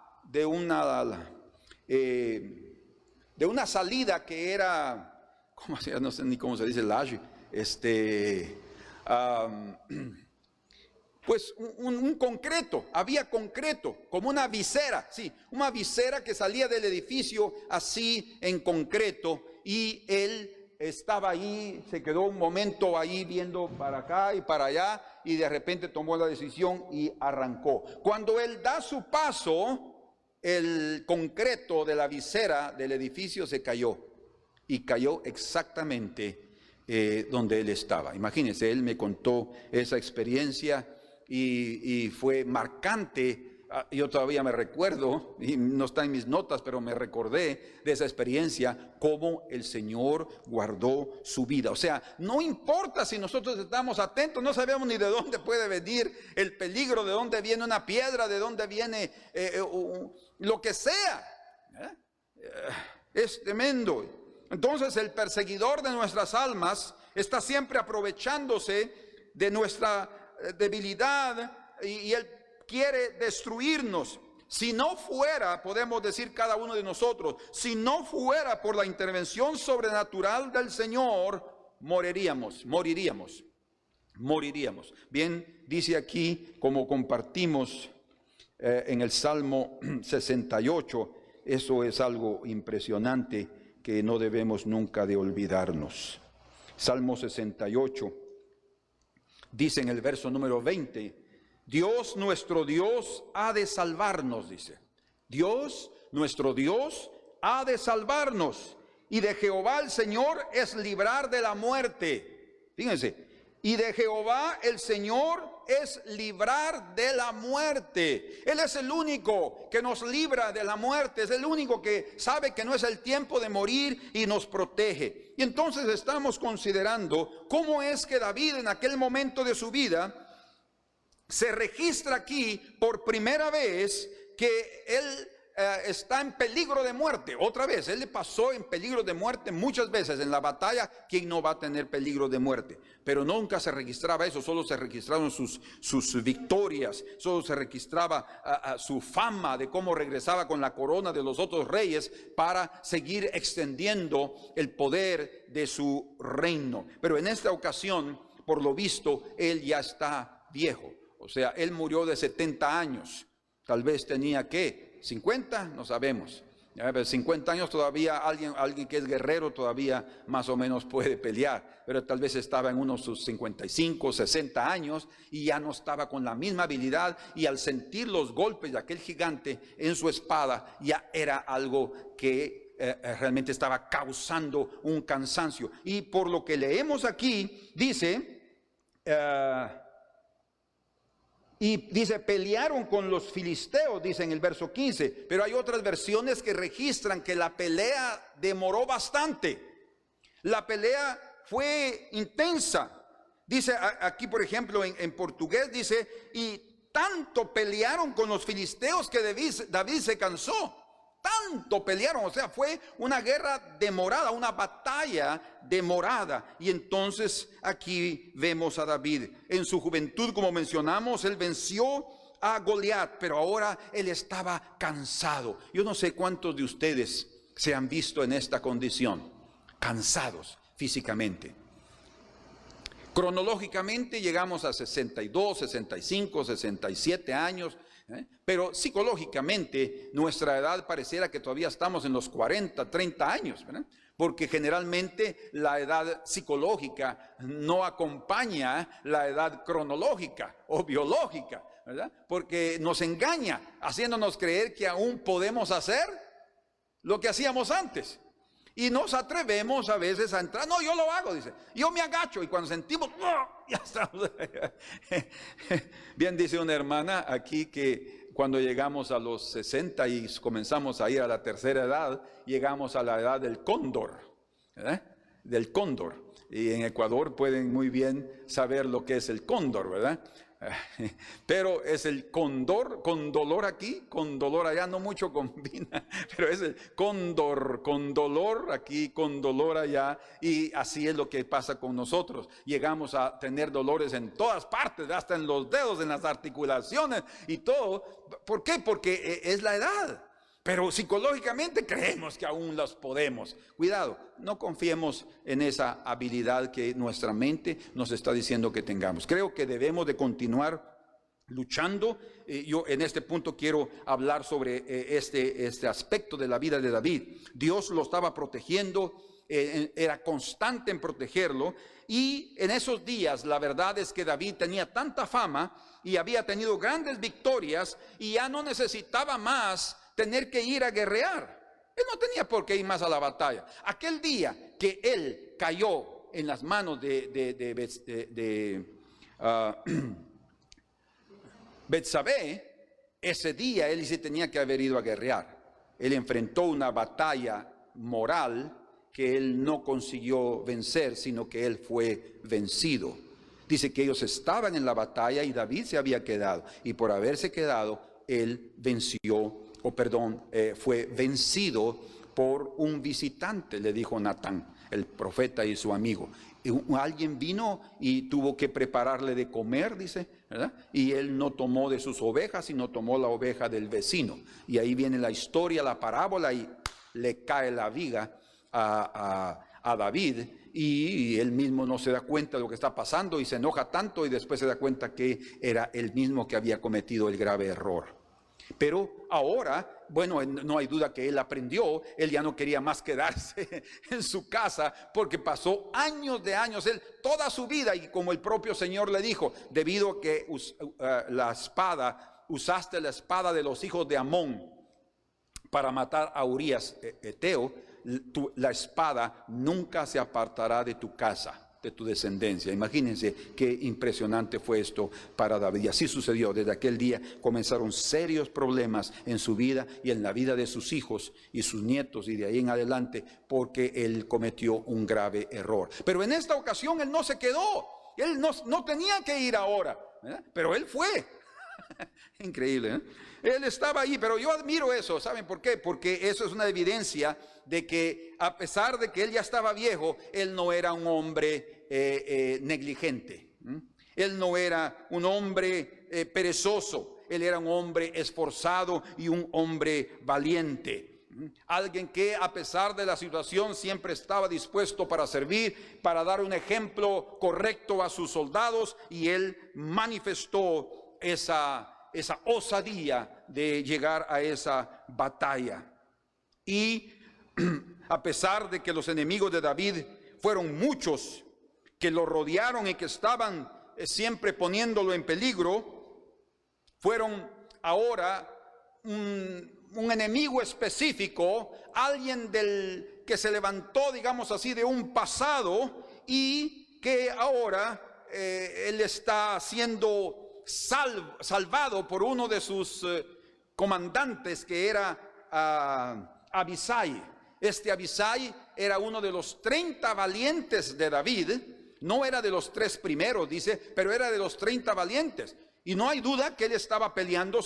S3: salida que era, ¿cómo se llama? No sé ni cómo se dice, pues un concreto, había concreto, como una visera, sí, una visera que salía del edificio así en concreto, y él estaba ahí, se quedó un momento ahí viendo para acá y para allá, y de repente tomó la decisión y arrancó. Cuando él da su paso, el concreto de la visera del edificio se cayó, y cayó exactamente donde él estaba. Imagínense, él me contó esa experiencia y fue marcante. Yo todavía me recuerdo, y no está en mis notas, pero me recordé de esa experiencia, cómo el Señor guardó su vida. O sea, no importa si nosotros estamos atentos, no sabemos ni de dónde puede venir el peligro, de dónde viene una piedra, de dónde viene lo que sea. Es tremendo. Entonces el perseguidor de nuestras almas está siempre aprovechándose de nuestra debilidad, y él quiere destruirnos. Si no fuera, podemos decir cada uno de nosotros, si no fuera por la intervención sobrenatural del Señor, moriríamos. Bien, dice aquí, como compartimos en el Salmo 68, eso es algo impresionante que no debemos nunca de olvidarnos. Salmo 68, dice en el verso número 20, Dios nuestro Dios ha de salvarnos, dice. Dios nuestro Dios ha de salvarnos, y de Jehová el Señor es librar de la muerte. Fíjense, y de Jehová el Señor es librar de la muerte. Él es el único que nos libra de la muerte, es el único que sabe que no es el tiempo de morir y nos protege. Y entonces estamos considerando cómo es que David en aquel momento de su vida se registra aquí por primera vez que él está en peligro de muerte. Otra vez, él le pasó en peligro de muerte muchas veces en la batalla. ¿Quién no va a tener peligro de muerte? Pero nunca se registraba eso, solo se registraron sus victorias, solo se registraba su fama de cómo regresaba con la corona de los otros reyes para seguir extendiendo el poder de su reino. Pero en esta ocasión, por lo visto, él ya está viejo. O sea, él murió de 70 años. Tal vez tenía, ¿qué? 50, no sabemos. 50 años todavía, alguien que es guerrero todavía más o menos puede pelear. Pero tal vez estaba en unos sus 55, 60 años y ya no estaba con la misma habilidad. Y al sentir los golpes de aquel gigante en su espada, ya era algo que realmente estaba causando un cansancio. Y por lo que leemos aquí, dice... Y dice, pelearon con los filisteos, dice en el verso 15. Pero hay otras versiones que registran que la pelea demoró bastante. La pelea fue intensa. Dice aquí, por ejemplo, en portugués dice, y tanto pelearon con los filisteos que David se cansó. Tanto pelearon, o sea, fue una guerra demorada, una batalla demorada. Y entonces aquí vemos a David. En su juventud, como mencionamos, él venció a Goliat, pero ahora él estaba cansado. Yo no sé cuántos de ustedes se han visto en esta condición, cansados físicamente. Cronológicamente llegamos a 62, 65, 67 años. Pero psicológicamente nuestra edad pareciera que todavía estamos en los 40, 30 años, ¿verdad? Porque generalmente la edad psicológica no acompaña la edad cronológica o biológica, ¿verdad? Porque nos engaña, haciéndonos creer que aún podemos hacer lo que hacíamos antes. Y nos atrevemos a veces a entrar. No, yo lo hago, dice. Yo me agacho. Y cuando sentimos, ¡oh!, ya estamos. Bien, dice una hermana aquí que cuando llegamos a los 60 y comenzamos a ir a la tercera edad, llegamos a la edad del cóndor, ¿verdad? Del cóndor. Y en Ecuador pueden muy bien saber lo que es el cóndor, ¿verdad? Pero es el cóndor, con dolor aquí, con dolor allá, no mucho combina, pero es el cóndor, con dolor aquí, con dolor allá, y así es lo que pasa con nosotros. Llegamos a tener dolores en todas partes, hasta en los dedos, en las articulaciones y todo. ¿Por qué? Porque es la edad. Pero psicológicamente creemos que aún las podemos. Cuidado, no confiemos en esa habilidad que nuestra mente nos está diciendo que tengamos. Creo que debemos de continuar luchando. Yo en este punto quiero hablar sobre este aspecto de la vida de David. Dios lo estaba protegiendo, era constante en protegerlo. Y en esos días la verdad es que David tenía tanta fama y había tenido grandes victorias y ya no necesitaba más tener que ir a guerrear. Él no tenía por qué ir más a la batalla. Aquel día que él cayó en las manos de Betsabé, ese día él sí tenía que haber ido a guerrear. Él enfrentó una batalla moral que él no consiguió vencer, sino que él fue vencido. Dice que ellos estaban en la batalla y David se había quedado. Y por haberse quedado, él fue vencido por un visitante, le dijo Natán, el profeta y su amigo. Alguien vino y tuvo que prepararle de comer, dice, ¿verdad? Y él no tomó de sus ovejas, sino tomó la oveja del vecino. Y ahí viene la historia, la parábola, y le cae la viga a David, y él mismo no se da cuenta de lo que está pasando y se enoja tanto, y después se da cuenta que era él mismo que había cometido el grave error. Pero ahora, bueno, no hay duda que él aprendió. Él ya no quería más quedarse en su casa, porque pasó años de años, él toda su vida, y como el propio Señor le dijo, debido a que usaste la espada de los hijos de Amón para matar a Urías Eteo, la espada nunca se apartará de tu casa, de tu descendencia. Imagínense qué impresionante fue esto para David. Y así sucedió. Desde aquel día comenzaron serios problemas en su vida y en la vida de sus hijos y sus nietos, y de ahí en adelante, porque él cometió un grave error. Pero en esta ocasión él no se quedó. Él no tenía que ir ahora, ¿verdad? Pero él fue. Increíble, ¿eh? Él estaba ahí, pero yo admiro eso. ¿Saben por qué? Porque eso es una evidencia de que, a pesar de que él ya estaba viejo, él no era un hombre negligente. Él no era un hombre perezoso. Él era un hombre esforzado y un hombre valiente. Alguien que, a pesar de la situación, siempre estaba dispuesto para servir, para dar un ejemplo correcto a sus soldados, y él manifestó esa osadía de llegar a esa batalla. Y a pesar de que los enemigos de David fueron muchos, que lo rodearon y que estaban siempre poniéndolo en peligro, fueron ahora un enemigo específico, alguien que se levantó, digamos así, de un pasado, y que ahora él está siendo salvado por uno de sus comandantes, que era Abisai. Este Abisai era uno de los 30 valientes de David. No era de los 3 primeros, dice, pero era de los 30 valientes. Y no hay duda que él estaba peleando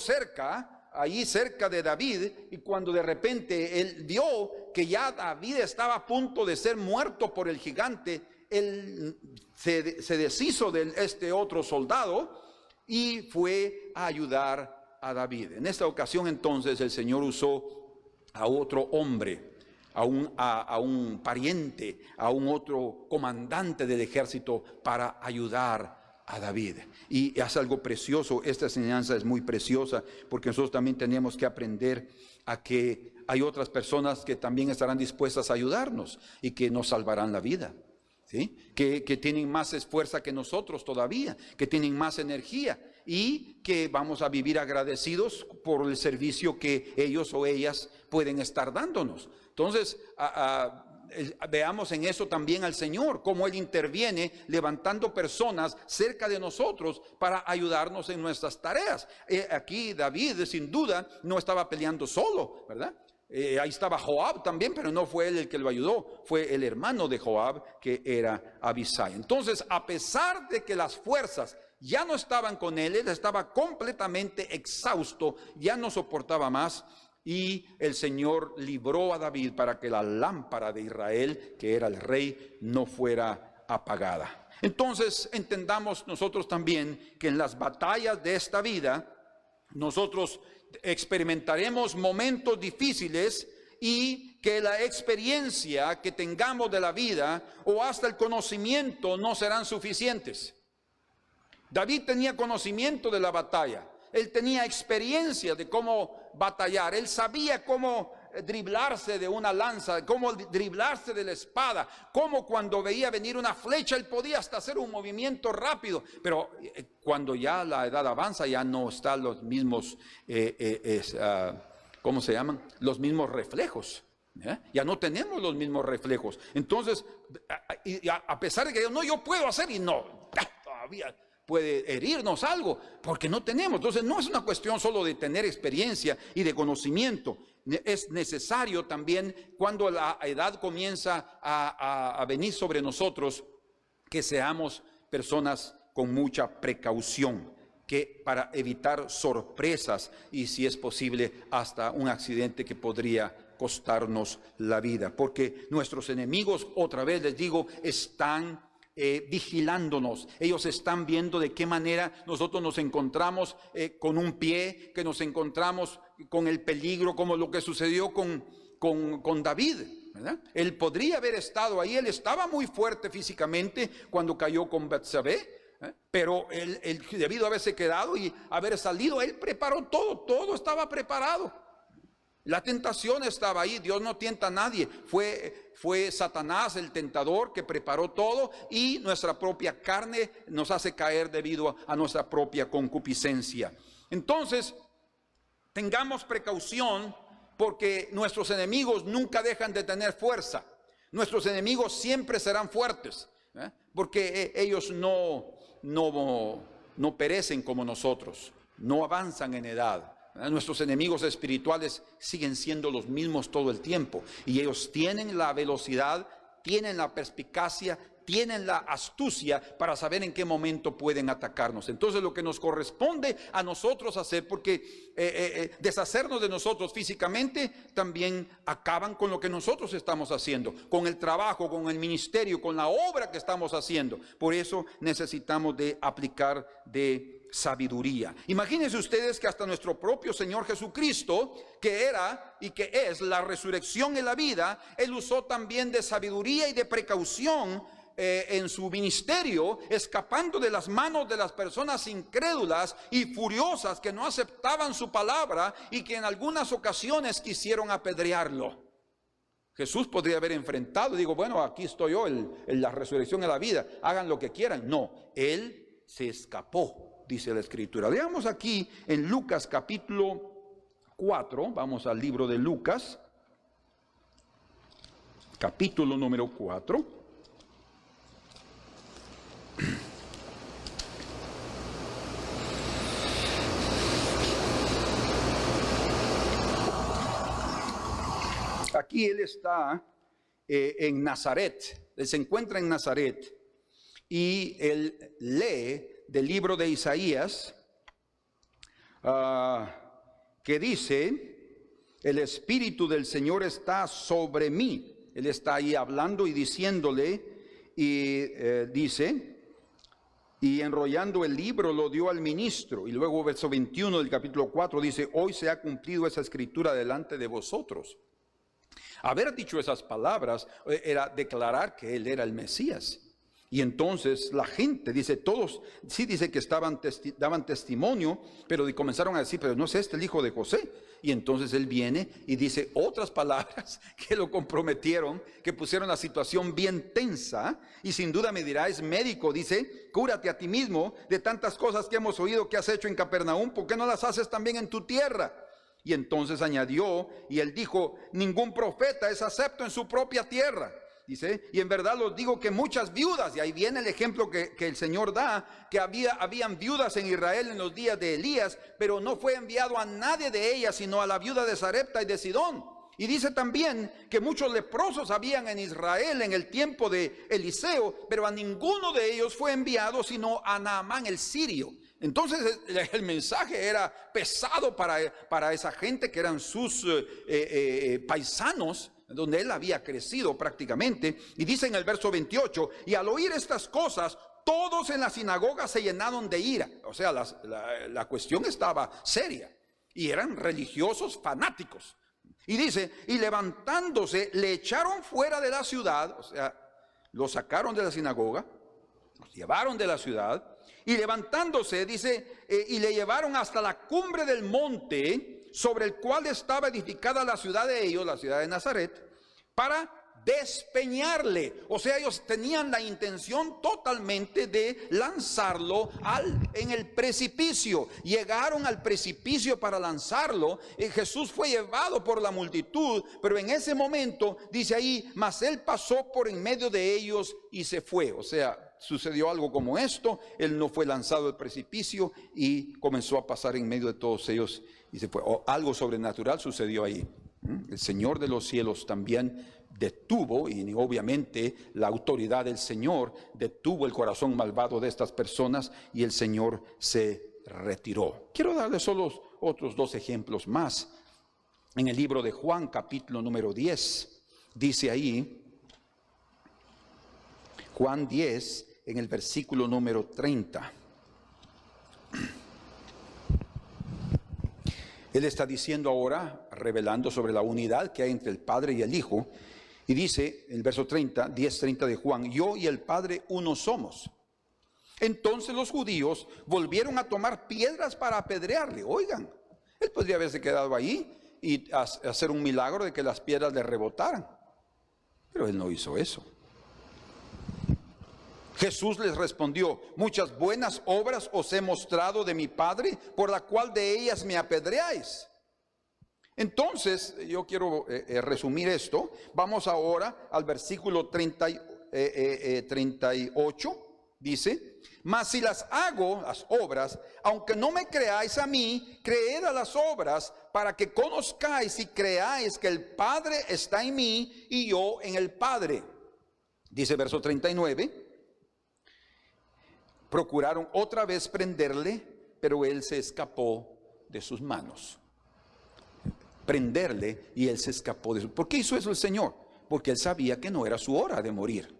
S3: ahí cerca de David, y cuando de repente él vio que ya David estaba a punto de ser muerto por el gigante, él se deshizo de este otro soldado y fue a ayudar a David. En esta ocasión entonces el Señor usó a otro hombre, a un pariente, a un otro comandante del ejército para ayudar a David. Y es algo precioso. Esta enseñanza es muy preciosa, porque nosotros también tenemos que aprender a que hay otras personas que también estarán dispuestas a ayudarnos y que nos salvarán la vida. ¿Sí? Que tienen más esfuerzo que nosotros todavía, que tienen más energía, y que vamos a vivir agradecidos por el servicio que ellos o ellas pueden estar dándonos. Entonces, veamos en eso también al Señor, cómo Él interviene levantando personas cerca de nosotros para ayudarnos en nuestras tareas. Aquí David, sin duda, no estaba peleando solo, ¿verdad? Ahí estaba Joab también, pero no fue él el que lo ayudó, fue el hermano de Joab, que era Abisai. Entonces, a pesar de que las fuerzas ya no estaban con él estaba completamente exhausto, ya no soportaba más. Y el Señor libró a David para que la lámpara de Israel, que era el rey, no fuera apagada. Entonces entendamos nosotros también que en las batallas de esta vida, nosotros experimentaremos momentos difíciles y que la experiencia que tengamos de la vida o hasta el conocimiento no serán suficientes. David tenía conocimiento de la batalla, él tenía experiencia de cómo batallar, él sabía cómo driblarse de una lanza, cómo driblarse de la espada, cómo cuando veía venir una flecha él podía hasta hacer un movimiento rápido, pero cuando ya la edad avanza ya no están los mismos, ¿cómo se llaman? Los mismos reflejos. Ya no tenemos los mismos reflejos. Entonces, a pesar de que yo puedo hacer y no, todavía puede herirnos algo, porque no tenemos. Entonces no es una cuestión solo de tener experiencia y de conocimiento. Es necesario también, cuando la edad comienza a venir sobre nosotros, que seamos personas con mucha precaución, que para evitar sorpresas y, si es posible, hasta un accidente que podría costarnos la vida, porque nuestros enemigos, otra vez les digo, están vigilándonos. Ellos están viendo de qué manera nosotros nos encontramos con un pie, que nos encontramos con el peligro, como lo que sucedió con David, ¿verdad? Él podría haber estado ahí, él estaba muy fuerte físicamente cuando cayó con Betsabé, pero él debido a haberse quedado y haber salido, él preparó todo estaba preparado. La tentación estaba ahí, Dios no tienta a nadie, fue Satanás el tentador que preparó todo, y nuestra propia carne nos hace caer debido a nuestra propia concupiscencia. Entonces, tengamos precaución, porque nuestros enemigos nunca dejan de tener fuerza. Nuestros enemigos siempre serán fuertes, porque ellos no perecen como nosotros, no avanzan en edad. Nuestros enemigos espirituales siguen siendo los mismos todo el tiempo, y ellos tienen la velocidad, tienen la perspicacia, tienen la astucia para saber en qué momento pueden atacarnos. Entonces lo que nos corresponde a nosotros hacer, porque deshacernos de nosotros físicamente también acaban con lo que nosotros estamos haciendo, con el trabajo, con el ministerio, con la obra que estamos haciendo. Por eso necesitamos de aplicar de sabiduría. Imagínense ustedes que hasta nuestro propio Señor Jesucristo, que era y que es la resurrección y la vida, Él usó también de sabiduría y de precaución en su ministerio, escapando de las manos de las personas incrédulas y furiosas que no aceptaban su palabra y que en algunas ocasiones quisieron apedrearlo. Jesús podría haber enfrentado, digo, bueno, aquí estoy yo, la resurrección y la vida, hagan lo que quieran. No, Él se escapó, dice la Escritura. Veamos aquí en Lucas capítulo 4, vamos al libro de Lucas, capítulo número 4. Aquí él está en Nazaret, él se encuentra en Nazaret y él lee del libro de Isaías que dice: el Espíritu del Señor está sobre mí. Él está ahí hablando y diciéndole, y dice, y enrollando el libro lo dio al ministro. Y luego verso 21 del capítulo 4 dice: hoy se ha cumplido esa escritura delante de vosotros. Haber dicho esas palabras era declarar que él era el Mesías. Y entonces la gente, dice, todos, sí dice que daban testimonio, pero comenzaron a decir, pero no es este el hijo de José. Y entonces él viene y dice otras palabras que lo comprometieron, que pusieron la situación bien tensa. Y sin duda me dirá, es médico, dice, cúrate a ti mismo de tantas cosas que hemos oído que has hecho en Capernaum, ¿por qué no las haces también en tu tierra? Y entonces añadió, y él dijo, ningún profeta es acepto en su propia tierra. Dice, y en verdad os digo que muchas viudas, y ahí viene el ejemplo que el Señor da, que habían viudas en Israel en los días de Elías, pero no fue enviado a nadie de ellas, sino a la viuda de Sarepta y de Sidón. Y dice también que muchos leprosos habían en Israel en el tiempo de Eliseo, pero a ninguno de ellos fue enviado sino a Naamán el sirio. Entonces el mensaje era pesado para esa gente que eran sus paisanos, donde él había crecido prácticamente. Y dice en el verso 28, y al oír estas cosas, todos en la sinagoga se llenaron de ira. O sea, la cuestión estaba seria. Y eran religiosos fanáticos. Y dice, y levantándose, le echaron fuera de la ciudad, o sea, lo sacaron de la sinagoga, los llevaron de la ciudad, y levantándose, dice, y le llevaron hasta la cumbre del monte, sobre el cual estaba edificada la ciudad de ellos, la ciudad de Nazaret, para despeñarle. O sea, ellos tenían la intención totalmente de lanzarlo en el precipicio. Llegaron al precipicio para lanzarlo. Jesús fue llevado por la multitud, pero en ese momento dice ahí, mas él pasó por en medio de ellos y se fue. O sea, sucedió algo como esto. Él no fue lanzado al precipicio y comenzó a pasar en medio de todos ellos y se fue. O algo sobrenatural sucedió ahí. El Señor de los cielos también detuvo, y obviamente la autoridad del Señor detuvo el corazón malvado de estas personas, y el Señor se retiró. Quiero darles solo otros dos ejemplos más. En el libro de Juan, capítulo número 10, dice ahí, Juan 10, en el versículo número 30. Él está diciendo ahora, revelando sobre la unidad que hay entre el Padre y el Hijo, y dice en el verso 30, 10:30 de Juan, yo y el Padre uno somos. Entonces los judíos volvieron a tomar piedras para apedrearle. Oigan, él podría haberse quedado ahí y hacer un milagro de que las piedras le rebotaran, pero él no hizo eso. Jesús les respondió, muchas buenas obras os he mostrado de mi Padre, por la cual de ellas me apedreáis. Entonces, yo quiero resumir esto. Vamos ahora al versículo 38, dice, mas si las hago, las obras, aunque no me creáis a mí, creed a las obras, para que conozcáis y creáis que el Padre está en mí y yo en el Padre. Dice verso 39. Procuraron otra vez prenderle, pero él se escapó de sus manos. Prenderle y él se escapó de sus manos. ¿Por qué hizo eso el Señor? Porque él sabía que no era su hora de morir.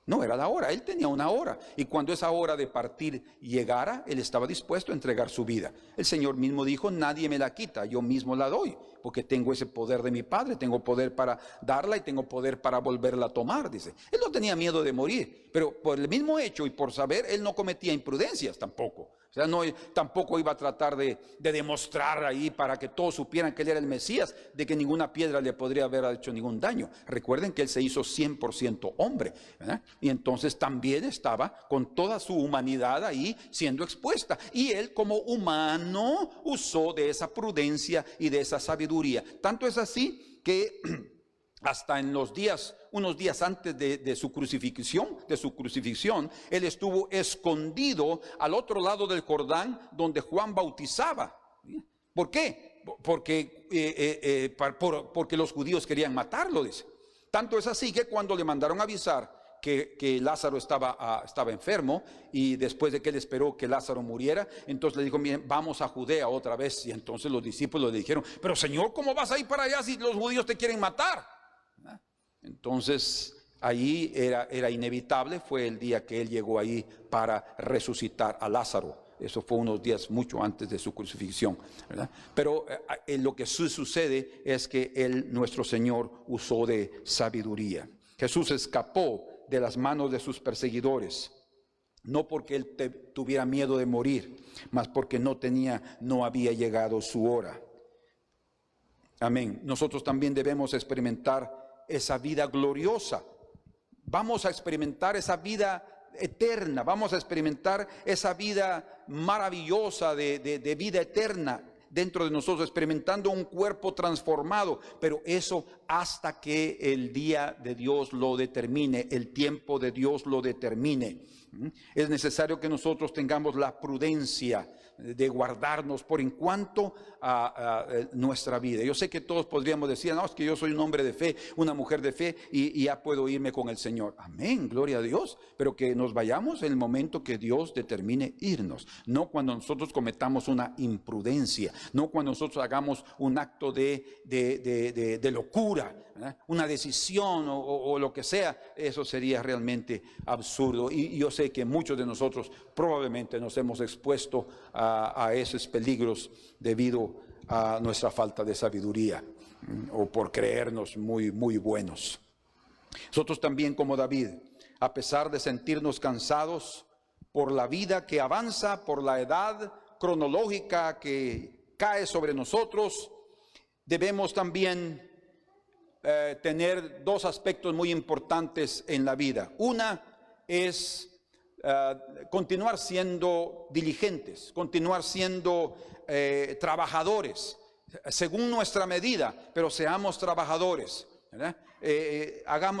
S3: No era la hora, él tenía una hora. Y cuando esa hora de partir llegara, él estaba dispuesto a entregar su vida. El Señor mismo dijo, nadie me la quita, yo mismo la doy. Porque tengo ese poder de mi Padre, tengo poder para darla y tengo poder para volverla a tomar, dice. Él no tenía miedo de morir, pero por el mismo hecho y por saber, él no cometía imprudencias tampoco. O sea, no, tampoco iba a tratar de demostrar ahí para que todos supieran que él era el Mesías, de que ninguna piedra le podría haber hecho ningún daño. Recuerden que él se hizo 100% hombre, ¿verdad? Y entonces también estaba con toda su humanidad ahí siendo expuesta. Y él como humano usó de esa prudencia y de esa sabiduría. Tanto es así que hasta en los días, unos días antes de su crucifixión, él estuvo escondido al otro lado del Jordán, donde Juan bautizaba. ¿Por qué? Porque los judíos querían matarlo, dice. Tanto es así que cuando le mandaron avisar que Lázaro estaba enfermo, y después de que él esperó que Lázaro muriera, entonces le dijo, miren, vamos a Judea otra vez. Y entonces los discípulos le dijeron, pero Señor, ¿cómo vas a ir para allá si los judíos te quieren matar? Entonces ahí era inevitable, fue el día que él llegó ahí para resucitar a Lázaro. Eso fue unos días mucho antes de su crucifixión, ¿verdad? Pero lo que sucede es que nuestro Señor usó de sabiduría. Jesús escapó de las manos de sus perseguidores, no porque él tuviera miedo de morir, mas porque no había llegado su hora. Amén. Nosotros también debemos experimentar esa vida gloriosa. Vamos a experimentar esa vida eterna. Vamos a experimentar esa vida maravillosa de vida eterna dentro de nosotros, experimentando un cuerpo transformado. Pero eso hasta que el día de Dios lo determine, el tiempo de Dios lo determine. Es necesario que nosotros tengamos la prudencia de guardarnos por en cuanto a nuestra vida. Yo sé que todos podríamos decir, no, es que yo soy un hombre de fe, una mujer de fe y ya puedo irme con el Señor. Amén, gloria a Dios, pero que nos vayamos en el momento que Dios determine irnos, no cuando nosotros cometamos una imprudencia, no cuando nosotros hagamos un acto de locura, ¿verdad? Una decisión o lo que sea. Eso sería realmente absurdo, y yo sé que muchos de nosotros probablemente nos hemos expuesto a esos peligros debido a nuestra falta de sabiduría o por creernos muy buenos. Nosotros también, como David, a pesar de sentirnos cansados por la vida que avanza, por la edad cronológica que cae sobre nosotros, debemos también tener dos aspectos muy importantes en la vida. Una es continuar siendo diligentes, continuar siendo trabajadores, según nuestra medida, pero seamos trabajadores, ¿verdad?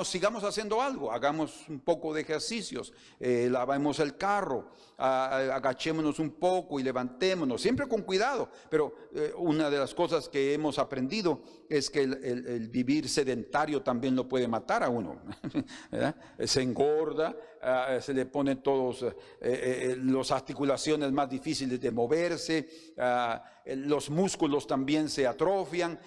S3: Sigamos haciendo algo, hagamos un poco de ejercicios, lavemos el carro, agachémonos un poco y levantémonos, siempre con cuidado. Pero una de las cosas que hemos aprendido es que el vivir sedentario también lo puede matar a uno, ¿verdad? Se engorda, se le ponen todos las articulaciones más difíciles de moverse, los músculos también se atrofian,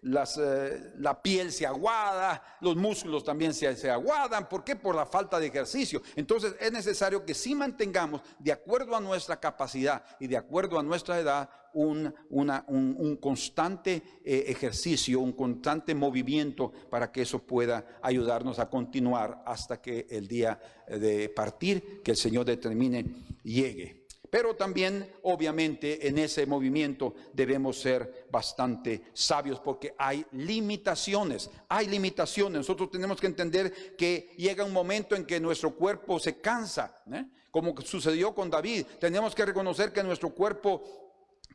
S3: la piel se aguada, los músculos también se aguadan. ¿Por qué? Por la falta de ejercicio. Entonces es necesario que sí mantengamos, de acuerdo a nuestra capacidad y de acuerdo a nuestra edad, un constante ejercicio, un constante movimiento, para que eso pueda ayudarnos a continuar hasta que el día de partir, que el Señor determine, llegue. Pero también, obviamente, en ese movimiento debemos ser bastante sabios, porque hay limitaciones, Nosotros tenemos que entender que llega un momento en que nuestro cuerpo se cansa, como sucedió con David. Tenemos que reconocer que nuestro cuerpo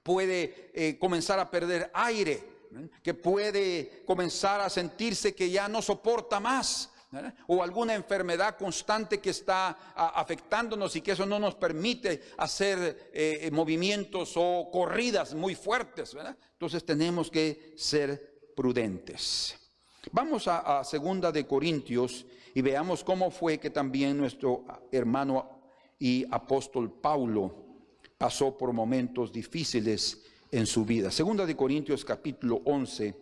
S3: puede comenzar a perder aire, que puede comenzar a sentirse que ya no soporta más, ¿verdad? O alguna enfermedad constante que está afectándonos y que eso no nos permite hacer movimientos o corridas muy fuertes, ¿verdad? Entonces tenemos que ser prudentes. Vamos a 2 de Corintios y veamos cómo fue que también nuestro hermano y apóstol Pablo pasó por momentos difíciles en su vida. 2 de Corintios capítulo 11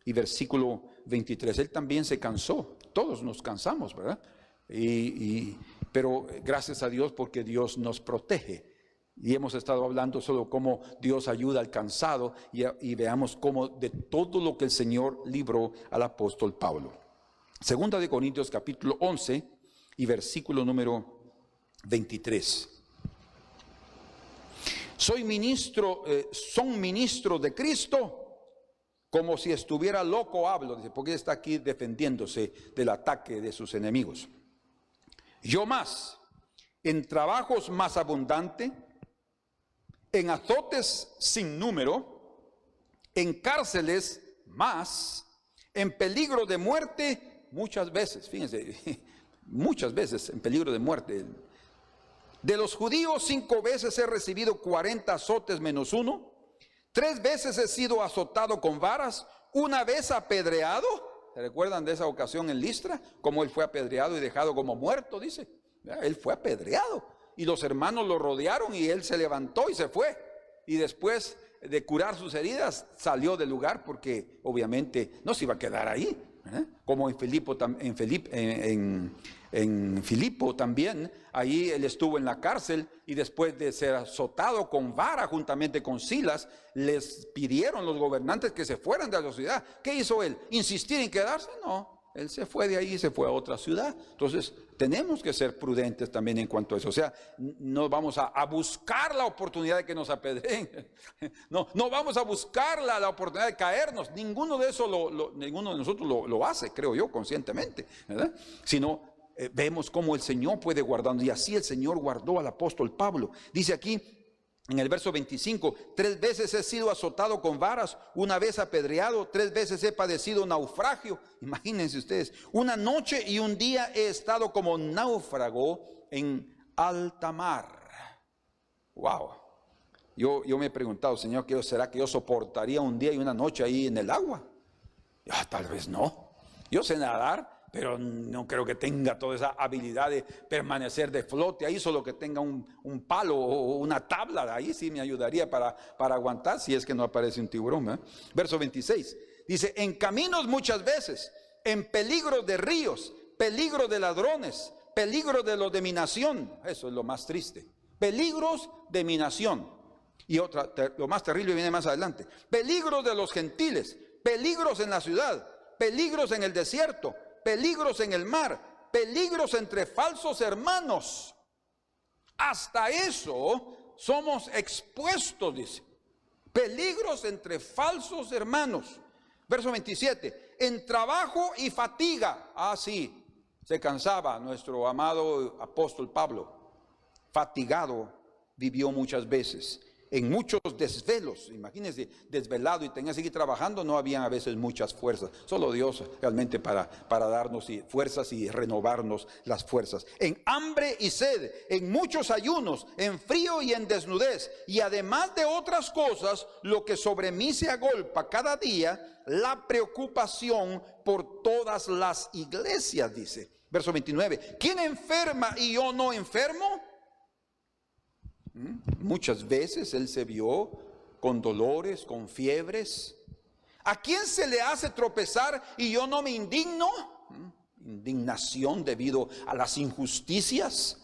S3: y versículo 23. Él también se cansó. Todos nos cansamos, ¿verdad? Pero gracias a Dios, porque Dios nos protege. Y hemos estado hablando solo cómo Dios ayuda al cansado, y veamos cómo de todo lo que el Señor libró al apóstol Pablo. 2 de Corintios capítulo 11 y versículo número 23. Son ministros de Cristo, como si estuviera loco hablo, dice, porque está aquí defendiéndose del ataque de sus enemigos. Yo más, en trabajos más abundante, en azotes sin número, en cárceles más, en peligro de muerte muchas veces, fíjense, muchas veces en peligro de muerte. De los judíos 5 veces he recibido 40 azotes menos 1. 3 veces he sido azotado con varas, 1 vez apedreado. ¿Se recuerdan de esa ocasión en Listra? Cómo él fue apedreado y dejado como muerto, dice. Él fue apedreado y los hermanos lo rodearon y él se levantó y se fue. Y después de curar sus heridas salió del lugar, porque obviamente no se iba a quedar ahí. Como en Filipo también, ahí él estuvo en la cárcel, y después de ser azotado con vara juntamente con Silas, les pidieron los gobernantes que se fueran de la ciudad. ¿Qué hizo él? ¿Insistir en quedarse? No, él se fue de ahí y se fue a otra ciudad. Entonces tenemos que ser prudentes también en cuanto a eso. O sea, no vamos a buscar la oportunidad de que nos apedreen. No vamos a buscar la oportunidad de caernos. Ninguno de nosotros lo hace, creo yo, conscientemente, ¿verdad? Sino vemos cómo el Señor puede guardarnos, y así el Señor guardó al apóstol Pablo. Dice aquí en el verso 25: 3 veces he sido azotado con varas, 1 vez apedreado, 3 veces he padecido naufragio. Imagínense ustedes, 1 noche y 1 día he estado como náufrago en alta mar. Wow. Yo me he preguntado, Señor, ¿será que yo soportaría un día y una noche ahí en el agua? Tal vez no. Yo sé nadar, pero no creo que tenga toda esa habilidad de permanecer de flote ahí, solo que tenga un palo o una tabla. Ahí sí me ayudaría para aguantar, si es que no aparece un tiburón, ¿eh? Verso 26, dice, en caminos muchas veces, en peligro de ríos, peligro de ladrones, peligro de los de mi nación. Eso es lo más triste. Peligros de mi nación. Y otra, lo más terrible viene más adelante. Peligros de los gentiles, peligros en la ciudad, peligros en el desierto, peligros en el mar, peligros entre falsos hermanos. Hasta eso somos expuestos, dice. Peligros entre falsos hermanos. Verso 27, en trabajo y fatiga. Sí, se cansaba nuestro amado apóstol Pablo. Fatigado vivió muchas veces. En muchos desvelos, imagínense, desvelado y tenía que seguir trabajando, no habían a veces muchas fuerzas. Solo Dios realmente para darnos fuerzas y renovarnos las fuerzas. En hambre y sed, en muchos ayunos, en frío y en desnudez. Y además de otras cosas, lo que sobre mí se agolpa cada día, la preocupación por todas las iglesias, dice. Verso 29, ¿quién enferma y yo no enfermo? Muchas veces él se vio con dolores, con fiebres. ¿A quién se le hace tropezar y yo no me indigno? Indignación debido a las injusticias.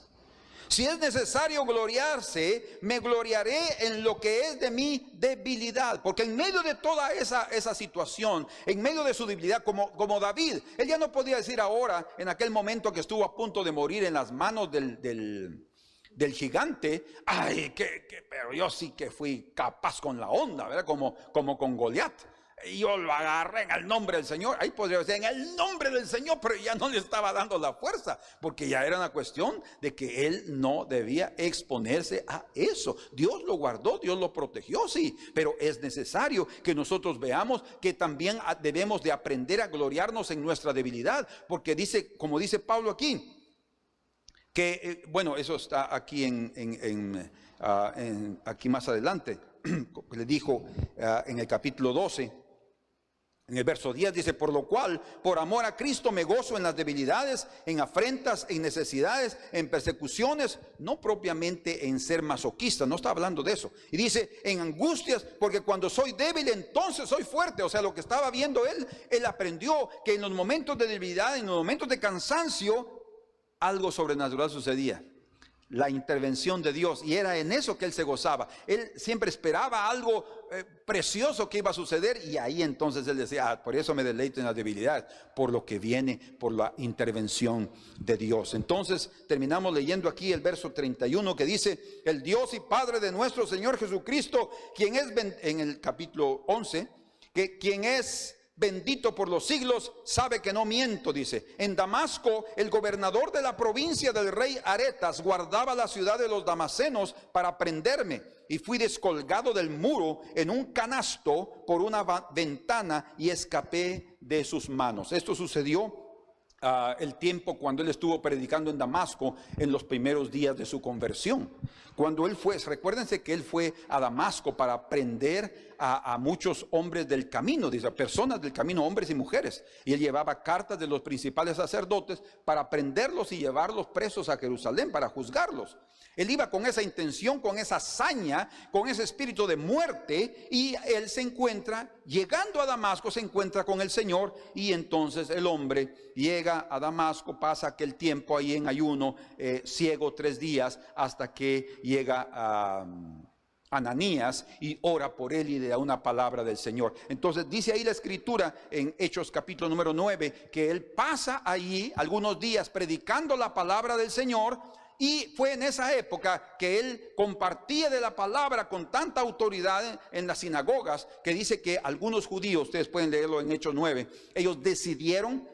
S3: Si es necesario gloriarse, me gloriaré en lo que es de mi debilidad. Porque en medio de toda esa situación, en medio de su debilidad, como David, él ya no podía decir ahora, en aquel momento que estuvo a punto de morir en las manos del gigante, pero yo sí que fui capaz con la onda, ¿verdad? Como con Goliat. Yo lo agarré en el nombre del Señor. Ahí podría decir en el nombre del Señor, pero ya no le estaba dando la fuerza, porque ya era una cuestión de que él no debía exponerse a eso. Dios lo guardó, Dios lo protegió, sí, pero es necesario que nosotros veamos que también debemos de aprender a gloriarnos en nuestra debilidad, porque dice, como dice Pablo aquí, que, bueno, eso está aquí aquí más adelante, le dijo en el capítulo 12, en el verso 10, dice, por lo cual, por amor a Cristo me gozo en las debilidades, en afrentas, en necesidades, en persecuciones, no propiamente en ser masoquista, no está hablando de eso. Y dice, en angustias, porque cuando soy débil, entonces soy fuerte. O sea, lo que estaba viendo él aprendió que en los momentos de debilidad, en los momentos de cansancio, algo sobrenatural sucedía, la intervención de Dios, y era en eso que él se gozaba. Él siempre esperaba algo precioso que iba a suceder, y ahí entonces él decía, por eso me deleito en la debilidad, por lo que viene, por la intervención de Dios. Entonces terminamos leyendo aquí el verso 31 que dice, el Dios y Padre de nuestro Señor Jesucristo, quien es, en el capítulo 11, que quien es bendito por los siglos, sabe que no miento, dice. En Damasco, el gobernador de la provincia del rey Aretas guardaba la ciudad de los damascenos para prenderme, y fui descolgado del muro en un canasto por una ventana y escapé de sus manos. Esto sucedió el tiempo cuando él estuvo predicando en Damasco, en los primeros días de su conversión. Cuando él fue, recuérdense que él fue a Damasco para prender a muchos hombres del camino, dice, personas del camino, hombres y mujeres, y él llevaba cartas de los principales sacerdotes para prenderlos y llevarlos presos a Jerusalén para juzgarlos. Él iba con esa intención, con esa hazaña, con ese espíritu de muerte, y él se encuentra, llegando a Damasco, se encuentra con el Señor, y entonces el hombre llega a Damasco, pasa aquel tiempo ahí en ayuno, ciego 3 días, hasta que llega a Ananías y ora por él y le da una palabra del Señor. Entonces dice ahí la escritura en Hechos capítulo número 9, que él pasa allí algunos días predicando la palabra del Señor. Y fue en esa época que él compartía de la palabra con tanta autoridad en las sinagogas, que dice que algunos judíos, ustedes pueden leerlo en Hechos 9, ellos decidieron,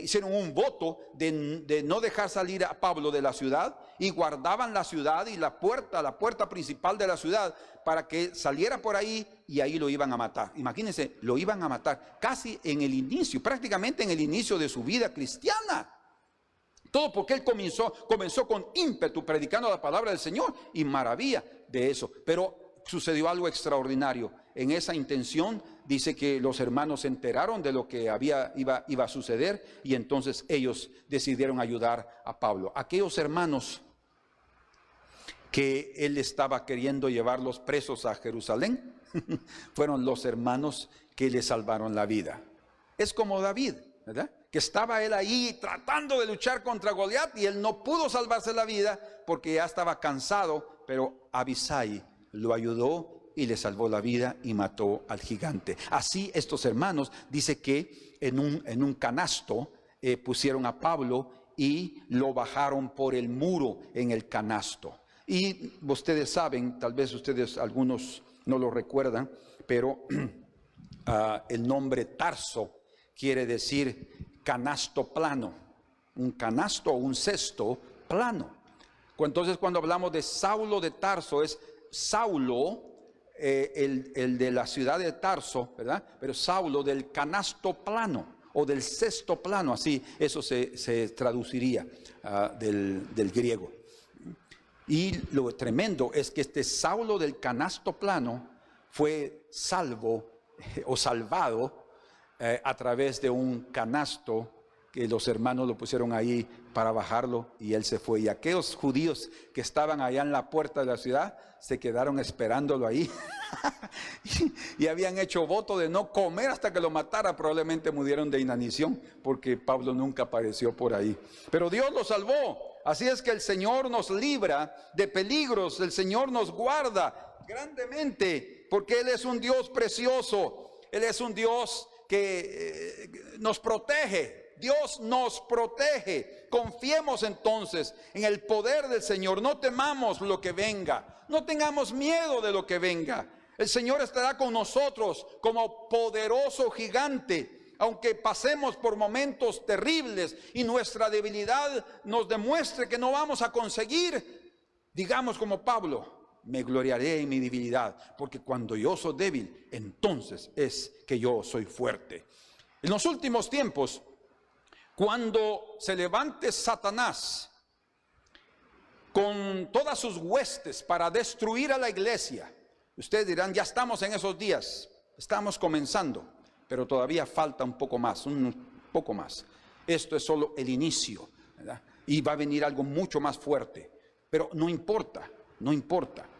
S3: hicieron un voto de no dejar salir a Pablo de la ciudad, y guardaban la ciudad y la puerta principal de la ciudad, para que saliera por ahí, y ahí lo iban a matar. Imagínense, lo iban a matar casi en el inicio, prácticamente en el inicio de su vida cristiana. Todo porque él comenzó con ímpetu predicando la palabra del Señor, y maravilla de eso. Pero sucedió algo extraordinario. En esa intención dice que los hermanos se enteraron de lo que iba a suceder, y entonces ellos decidieron ayudar a Pablo. Aquellos hermanos que él estaba queriendo llevarlos presos a Jerusalén fueron los hermanos que le salvaron la vida. Es como David, ¿verdad? Que estaba él ahí tratando de luchar contra Goliat y él no pudo salvarse la vida porque ya estaba cansado, pero Abisai lo ayudó y le salvó la vida y mató al gigante. Así estos hermanos, dice que en un canasto pusieron a Pablo y lo bajaron por el muro en el canasto. Y ustedes saben, tal vez ustedes algunos no lo recuerdan, pero el nombre Tarso quiere decir canasto plano, un canasto o un cesto plano. Entonces cuando hablamos de Saulo de Tarso, es Saulo, el de la ciudad de Tarso, ¿verdad? Pero Saulo del canasto plano o del cesto plano, así eso se traduciría del griego. Y lo tremendo es que este Saulo del canasto plano fue salvo o salvado a través de un canasto que los hermanos lo pusieron ahí para bajarlo, y él se fue. Y aquellos judíos que estaban allá en la puerta de la ciudad se quedaron esperándolo ahí y habían hecho voto de no comer hasta que lo matara. Probablemente murieron de inanición porque Pablo nunca apareció por ahí, pero Dios lo salvó. Así es que el Señor nos libra de peligros, el Señor nos guarda grandemente, porque Él es un Dios precioso, Él es un Dios que nos protege. Dios nos protege. Confiemos entonces en el poder del Señor. No temamos lo que venga. No tengamos miedo de lo que venga. El Señor estará con nosotros como poderoso gigante. Aunque pasemos por momentos terribles y nuestra debilidad nos demuestre que no vamos a conseguir, digamos como Pablo: me gloriaré en mi debilidad, porque cuando yo soy débil, entonces es que yo soy fuerte. En los últimos tiempos, cuando se levante Satanás con todas sus huestes para destruir a la iglesia, ustedes dirán: ya estamos en esos días, estamos comenzando, pero todavía falta un poco más. Esto es solo el inicio, ¿verdad? Y va a venir algo mucho más fuerte, pero no importa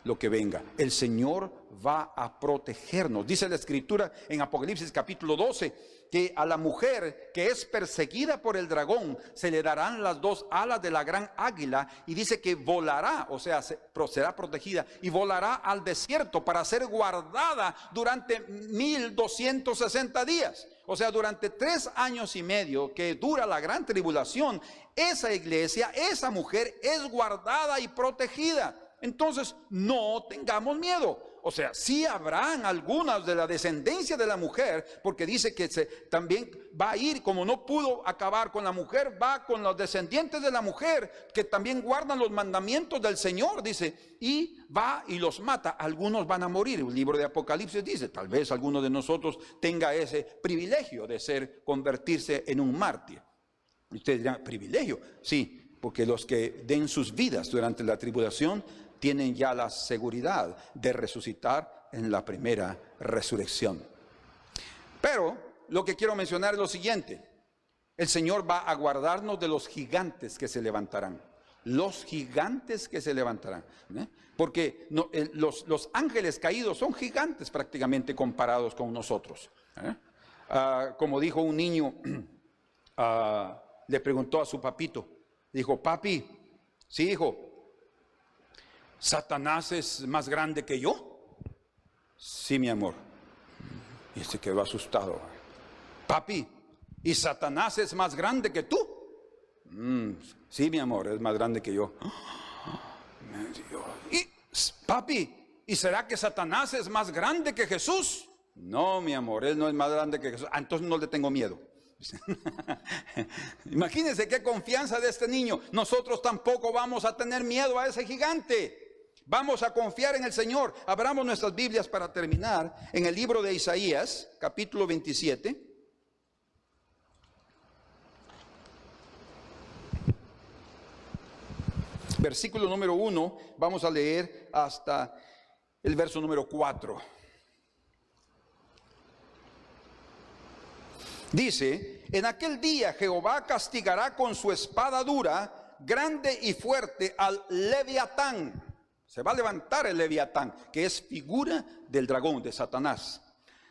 S3: lo que venga, el Señor va a protegernos. Dice la Escritura en Apocalipsis capítulo 12 que a la mujer que es perseguida por el dragón se le darán las dos alas de la gran águila, y dice que volará, o sea, será protegida y volará al desierto para ser guardada durante 1260 días. O sea, durante 3 años y medio que dura la gran tribulación, esa iglesia, esa mujer es guardada y protegida. Entonces no tengamos miedo. O sea, sí habrán algunas de la descendencia de la mujer, porque dice que también va a ir, como no pudo acabar con la mujer, va con los descendientes de la mujer, que también guardan los mandamientos del Señor, dice, y va y los mata. Algunos van a morir. El libro de Apocalipsis dice, tal vez alguno de nosotros tenga ese privilegio de convertirse en un mártir. Y ustedes dirán: ¿privilegio? Sí, porque los que den sus vidas durante la tribulación tienen ya la seguridad de resucitar en la primera resurrección. Pero lo que quiero mencionar es lo siguiente: el Señor va a guardarnos de los gigantes que se levantarán. Los gigantes que se levantarán, ¿eh? Porque los ángeles caídos son gigantes prácticamente comparados con nosotros, ¿eh? Como dijo un niño, le preguntó a su papito, dijo: papi, sí, hijo, ¿Satanás es más grande que yo? Sí, mi amor. Y se quedó asustado. Papi, ¿y Satanás es más grande que tú? Sí, mi amor, es más grande que yo. Y papi, ¿y será que Satanás es más grande que Jesús? No, mi amor, él no es más grande que Jesús. Entonces no le tengo miedo. Imagínense qué confianza de este niño. Nosotros tampoco vamos a tener miedo a ese gigante. Vamos a confiar en el Señor. Abramos nuestras Biblias para terminar en el libro de Isaías, capítulo 27. Versículo número 1, vamos a leer hasta el verso número 4. Dice, en aquel día Jehová castigará con su espada dura, grande y fuerte, al Leviatán. Se va a levantar el Leviatán, que es figura del dragón, de Satanás.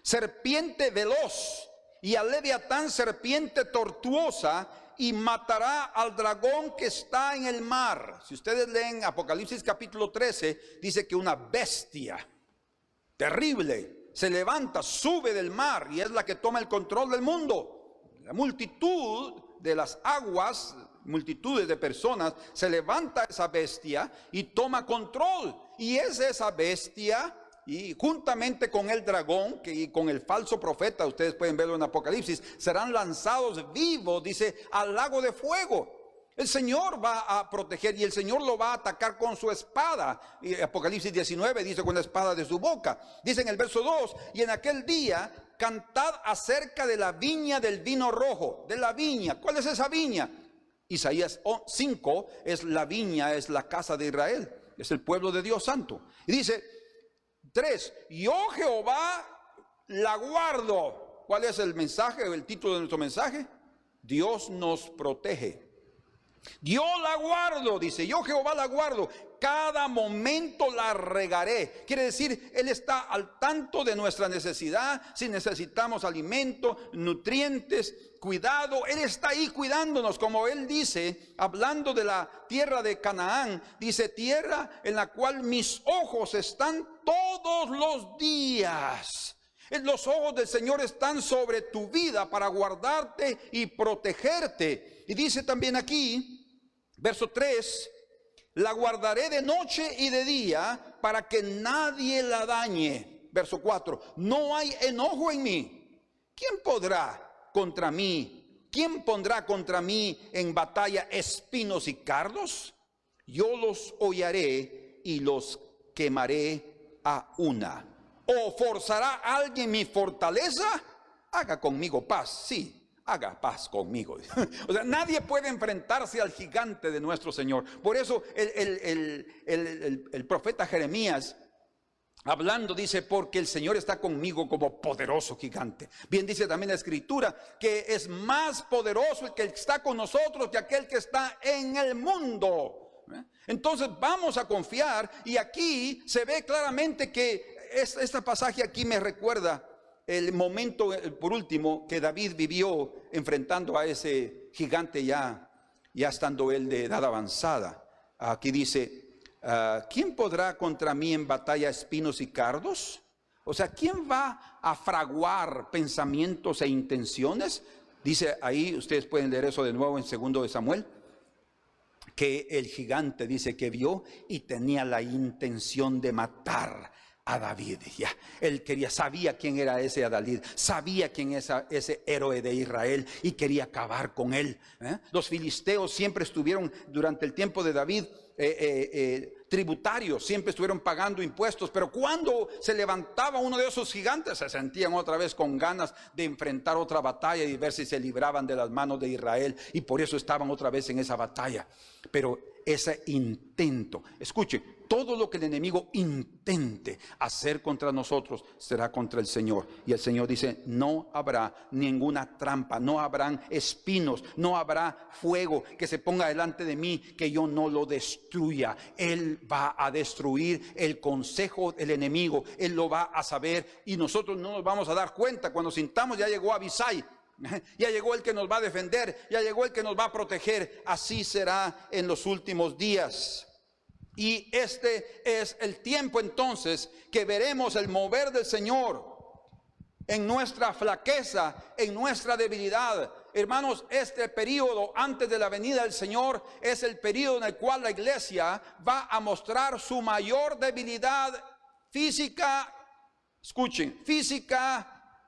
S3: Serpiente veloz, y al Leviatán serpiente tortuosa, y matará al dragón que está en el mar. Si ustedes leen Apocalipsis capítulo 13, dice que una bestia terrible se levanta, sube del mar, y es la que toma el control del mundo. La multitud de las aguas, multitudes de personas, se levanta esa bestia y toma control. Y es esa bestia, y juntamente con el dragón y con el falso profeta, ustedes pueden verlo en Apocalipsis, serán lanzados vivos, dice, al lago de fuego. El Señor va a proteger y el Señor lo va a atacar con su espada. Y Apocalipsis 19 dice, con la espada de su boca. Dice en el verso 2, y en aquel día cantad acerca de la viña del vino rojo. De la viña. ¿Cuál es esa viña? Isaías 5 es la viña, es la casa de Israel, es el pueblo de Dios santo. Y dice 3, yo Jehová la guardo. ¿Cuál es el mensaje, el título de nuestro mensaje? Dios nos protege. Yo la guardo, dice, yo Jehová la guardo, cada momento la regaré. Quiere decir, Él está al tanto de nuestra necesidad. Si necesitamos alimento, nutrientes, cuidado, Él está ahí cuidándonos. Como Él dice, hablando de la tierra de Canaán, dice, tierra en la cual mis ojos están todos los días. Los ojos del Señor están sobre tu vida para guardarte y protegerte. Y dice también aquí, verso 3, la guardaré de noche y de día para que nadie la dañe. Verso 4, no hay enojo en mí. ¿Quién podrá contra mí? ¿Quién pondrá contra mí en batalla espinos y cardos? Yo los hollaré y los quemaré a una. ¿O forzará alguien mi fortaleza? Haga conmigo paz, sí. Haga paz conmigo. O sea, nadie puede enfrentarse al gigante de nuestro Señor. Por eso el profeta Jeremías, hablando, dice, porque el Señor está conmigo como poderoso gigante. Bien dice también la Escritura que es más poderoso el que está con nosotros que aquel que está en el mundo. Entonces vamos a confiar, y aquí se ve claramente que este pasaje aquí me recuerda el momento, por último, que David vivió enfrentando a ese gigante ya estando él de edad avanzada. Aquí dice, ¿quién podrá contra mí en batalla espinos y cardos? O sea, ¿quién va a fraguar pensamientos e intenciones? Dice ahí, ustedes pueden leer eso de nuevo en 2 de Samuel, que el gigante dice que vio y tenía la intención de matar a David. Ya, él sabía quién era ese David, sabía quién es ese héroe de Israel y quería acabar con él. Los filisteos siempre estuvieron durante el tiempo de David tributarios, siempre estuvieron pagando impuestos, pero cuando se levantaba uno de esos gigantes, se sentían otra vez con ganas de enfrentar otra batalla y ver si se libraban de las manos de Israel, y por eso estaban otra vez en esa batalla. Pero ese intento, escuche, todo lo que el enemigo intente hacer contra nosotros será contra el Señor. Y el Señor dice, no habrá ninguna trampa, no habrán espinos, no habrá fuego que se ponga delante de mí que yo no lo destruya. Él va a destruir el consejo del enemigo, Él lo va a saber, y nosotros no nos vamos a dar cuenta cuando sintamos ya llegó Abisai. Ya llegó el que nos va a defender, ya llegó el que nos va a proteger. Así será en los últimos días. Y este es el tiempo entonces que veremos el mover del Señor en nuestra flaqueza, en nuestra debilidad. Hermanos, este periodo antes de la venida del Señor es el periodo en el cual la iglesia va a mostrar su mayor debilidad física. Escuchen, física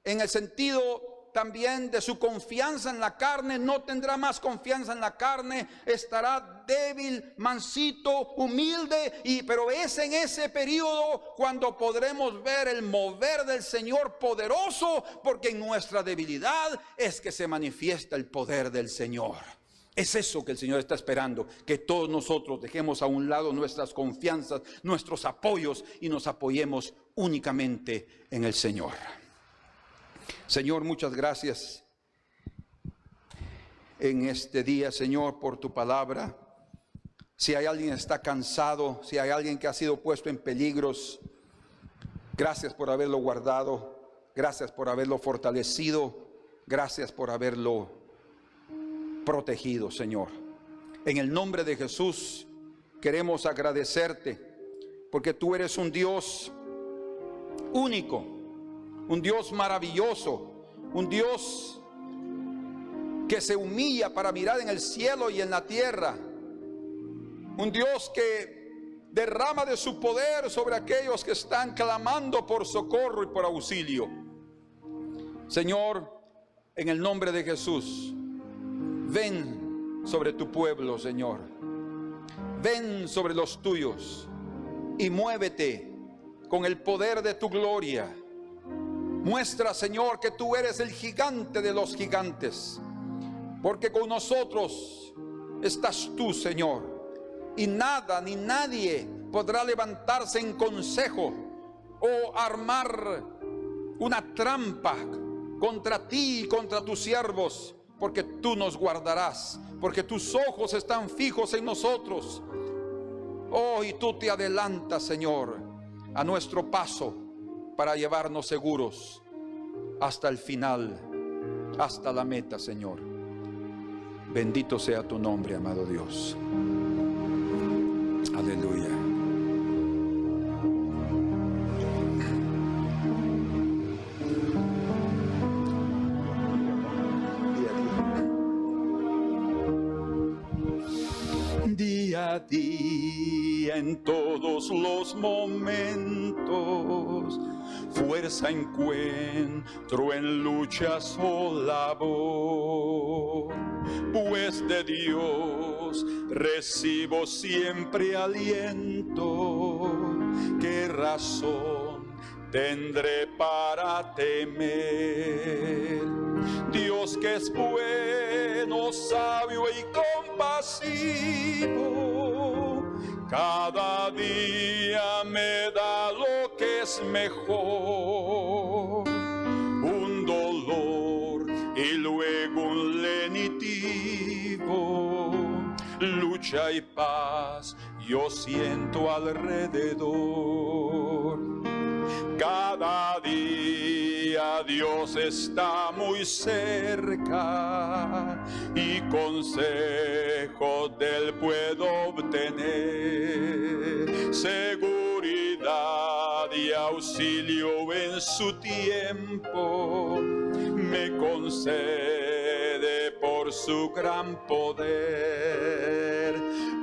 S3: en el sentido también de su confianza en la carne. No tendrá más confianza en la carne, estará débil, mansito, humilde, pero es en ese periodo cuando podremos ver el mover del Señor poderoso, porque en nuestra debilidad es que se manifiesta el poder del Señor. Es eso que el Señor está esperando, que todos nosotros dejemos a un lado nuestras confianzas, nuestros apoyos y nos apoyemos únicamente en el Señor. Señor, muchas gracias en este día, Señor, por tu palabra. Si hay alguien que está cansado, si hay alguien que ha sido puesto en peligros, gracias por haberlo guardado, gracias por haberlo fortalecido, gracias por haberlo protegido, Señor. En el nombre de Jesús queremos agradecerte, porque tú eres un Dios único, un Dios maravilloso, un Dios que se humilla para mirar en el cielo y en la tierra, un Dios que derrama de su poder sobre aquellos que están clamando por socorro y por auxilio. Señor, en el nombre de Jesús, ven sobre tu pueblo, Señor. Ven sobre los tuyos y muévete con el poder de tu gloria. Muestra, Señor, que tú eres el gigante de los gigantes, porque con nosotros estás tú, Señor, y nada ni nadie podrá levantarse en consejo o armar una trampa contra ti y contra tus siervos, porque tú nos guardarás, porque tus ojos están fijos en nosotros. Oh, y tú te adelantas, Señor, a nuestro paso para llevarnos seguros hasta el final, hasta la meta, Señor. Bendito sea tu nombre, amado Dios. Aleluya. Día a día, en todos los momentos, fuerza encuentro en luchas o labor, pues de Dios recibo siempre aliento. ¿Qué razón tendré para temer? Dios, que es bueno, sabio y compasivo, cada día me da lo que es mejor. Un dolor y luego un lenitivo, lucha y paz yo siento alrededor. Cada día Dios está muy cerca y consejos de Él puedo obtener. Seguridad y auxilio en su tiempo me concede por su gran poder.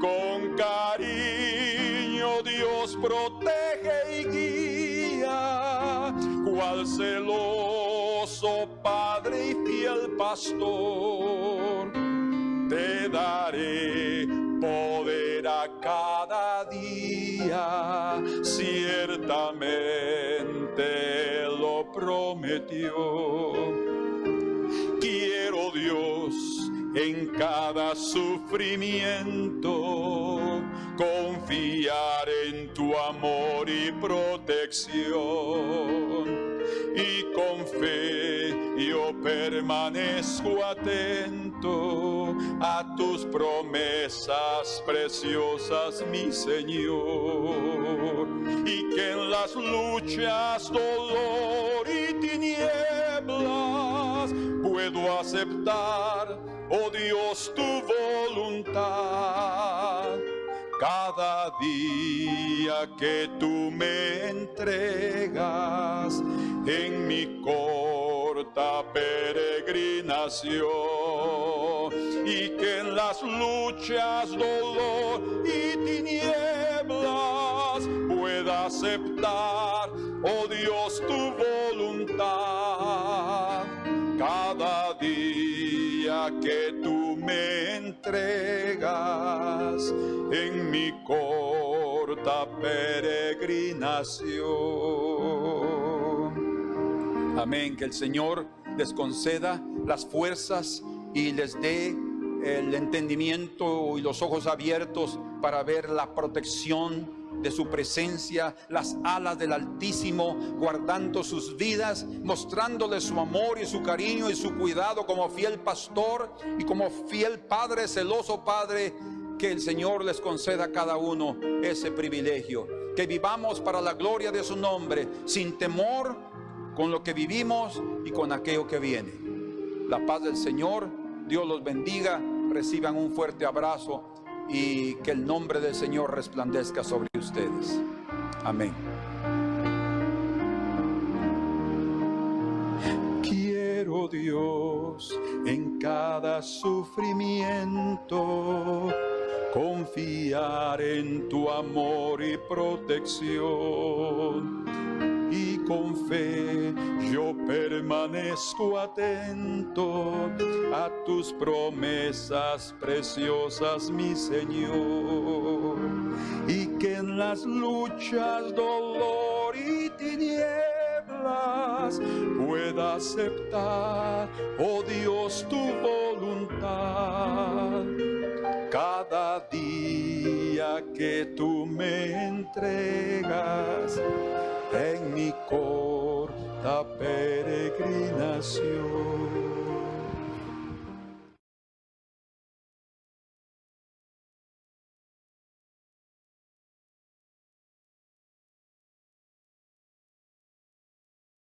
S3: Con cariño Dios protege y guía, cual celoso padre y fiel pastor. Te daré poder a cada día, ciertamente lo prometió. Quiero, Dios, en cada sufrimiento confiar en tu amor y protección, y con fe yo permanezco atento a tus promesas preciosas, mi Señor, y que en las luchas, dolor y tinieblas puedo aceptar, oh Dios, tu voluntad. Cada día que tú me entregas en mi corta peregrinación, y que en las luchas, dolor y tinieblas pueda aceptar, oh Dios, tu voluntad. Cada día que tú me entregas en mi corta peregrinación. Amén. Que el Señor les conceda las fuerzas y les dé el entendimiento y los ojos abiertos para ver la protección de su presencia, las alas del Altísimo, guardando sus vidas, mostrándoles su amor y su cariño y su cuidado como fiel pastor y como fiel padre, celoso padre. Que el Señor les conceda a cada uno ese privilegio, que vivamos para la gloria de su nombre, sin temor, con lo que vivimos y con aquello que viene. La paz del Señor, Dios los bendiga, reciban un fuerte abrazo y que el nombre del Señor resplandezca sobre ustedes. Amén. Quiero, Dios, en cada sufrimiento confiar en tu amor y protección, y con fe yo permanezco atento a tus promesas preciosas, mi Señor, y que en las luchas, dolor y tinieblas pueda aceptar, oh Dios, tu voluntad. Cada día que tú me entregas en mi corta peregrinación.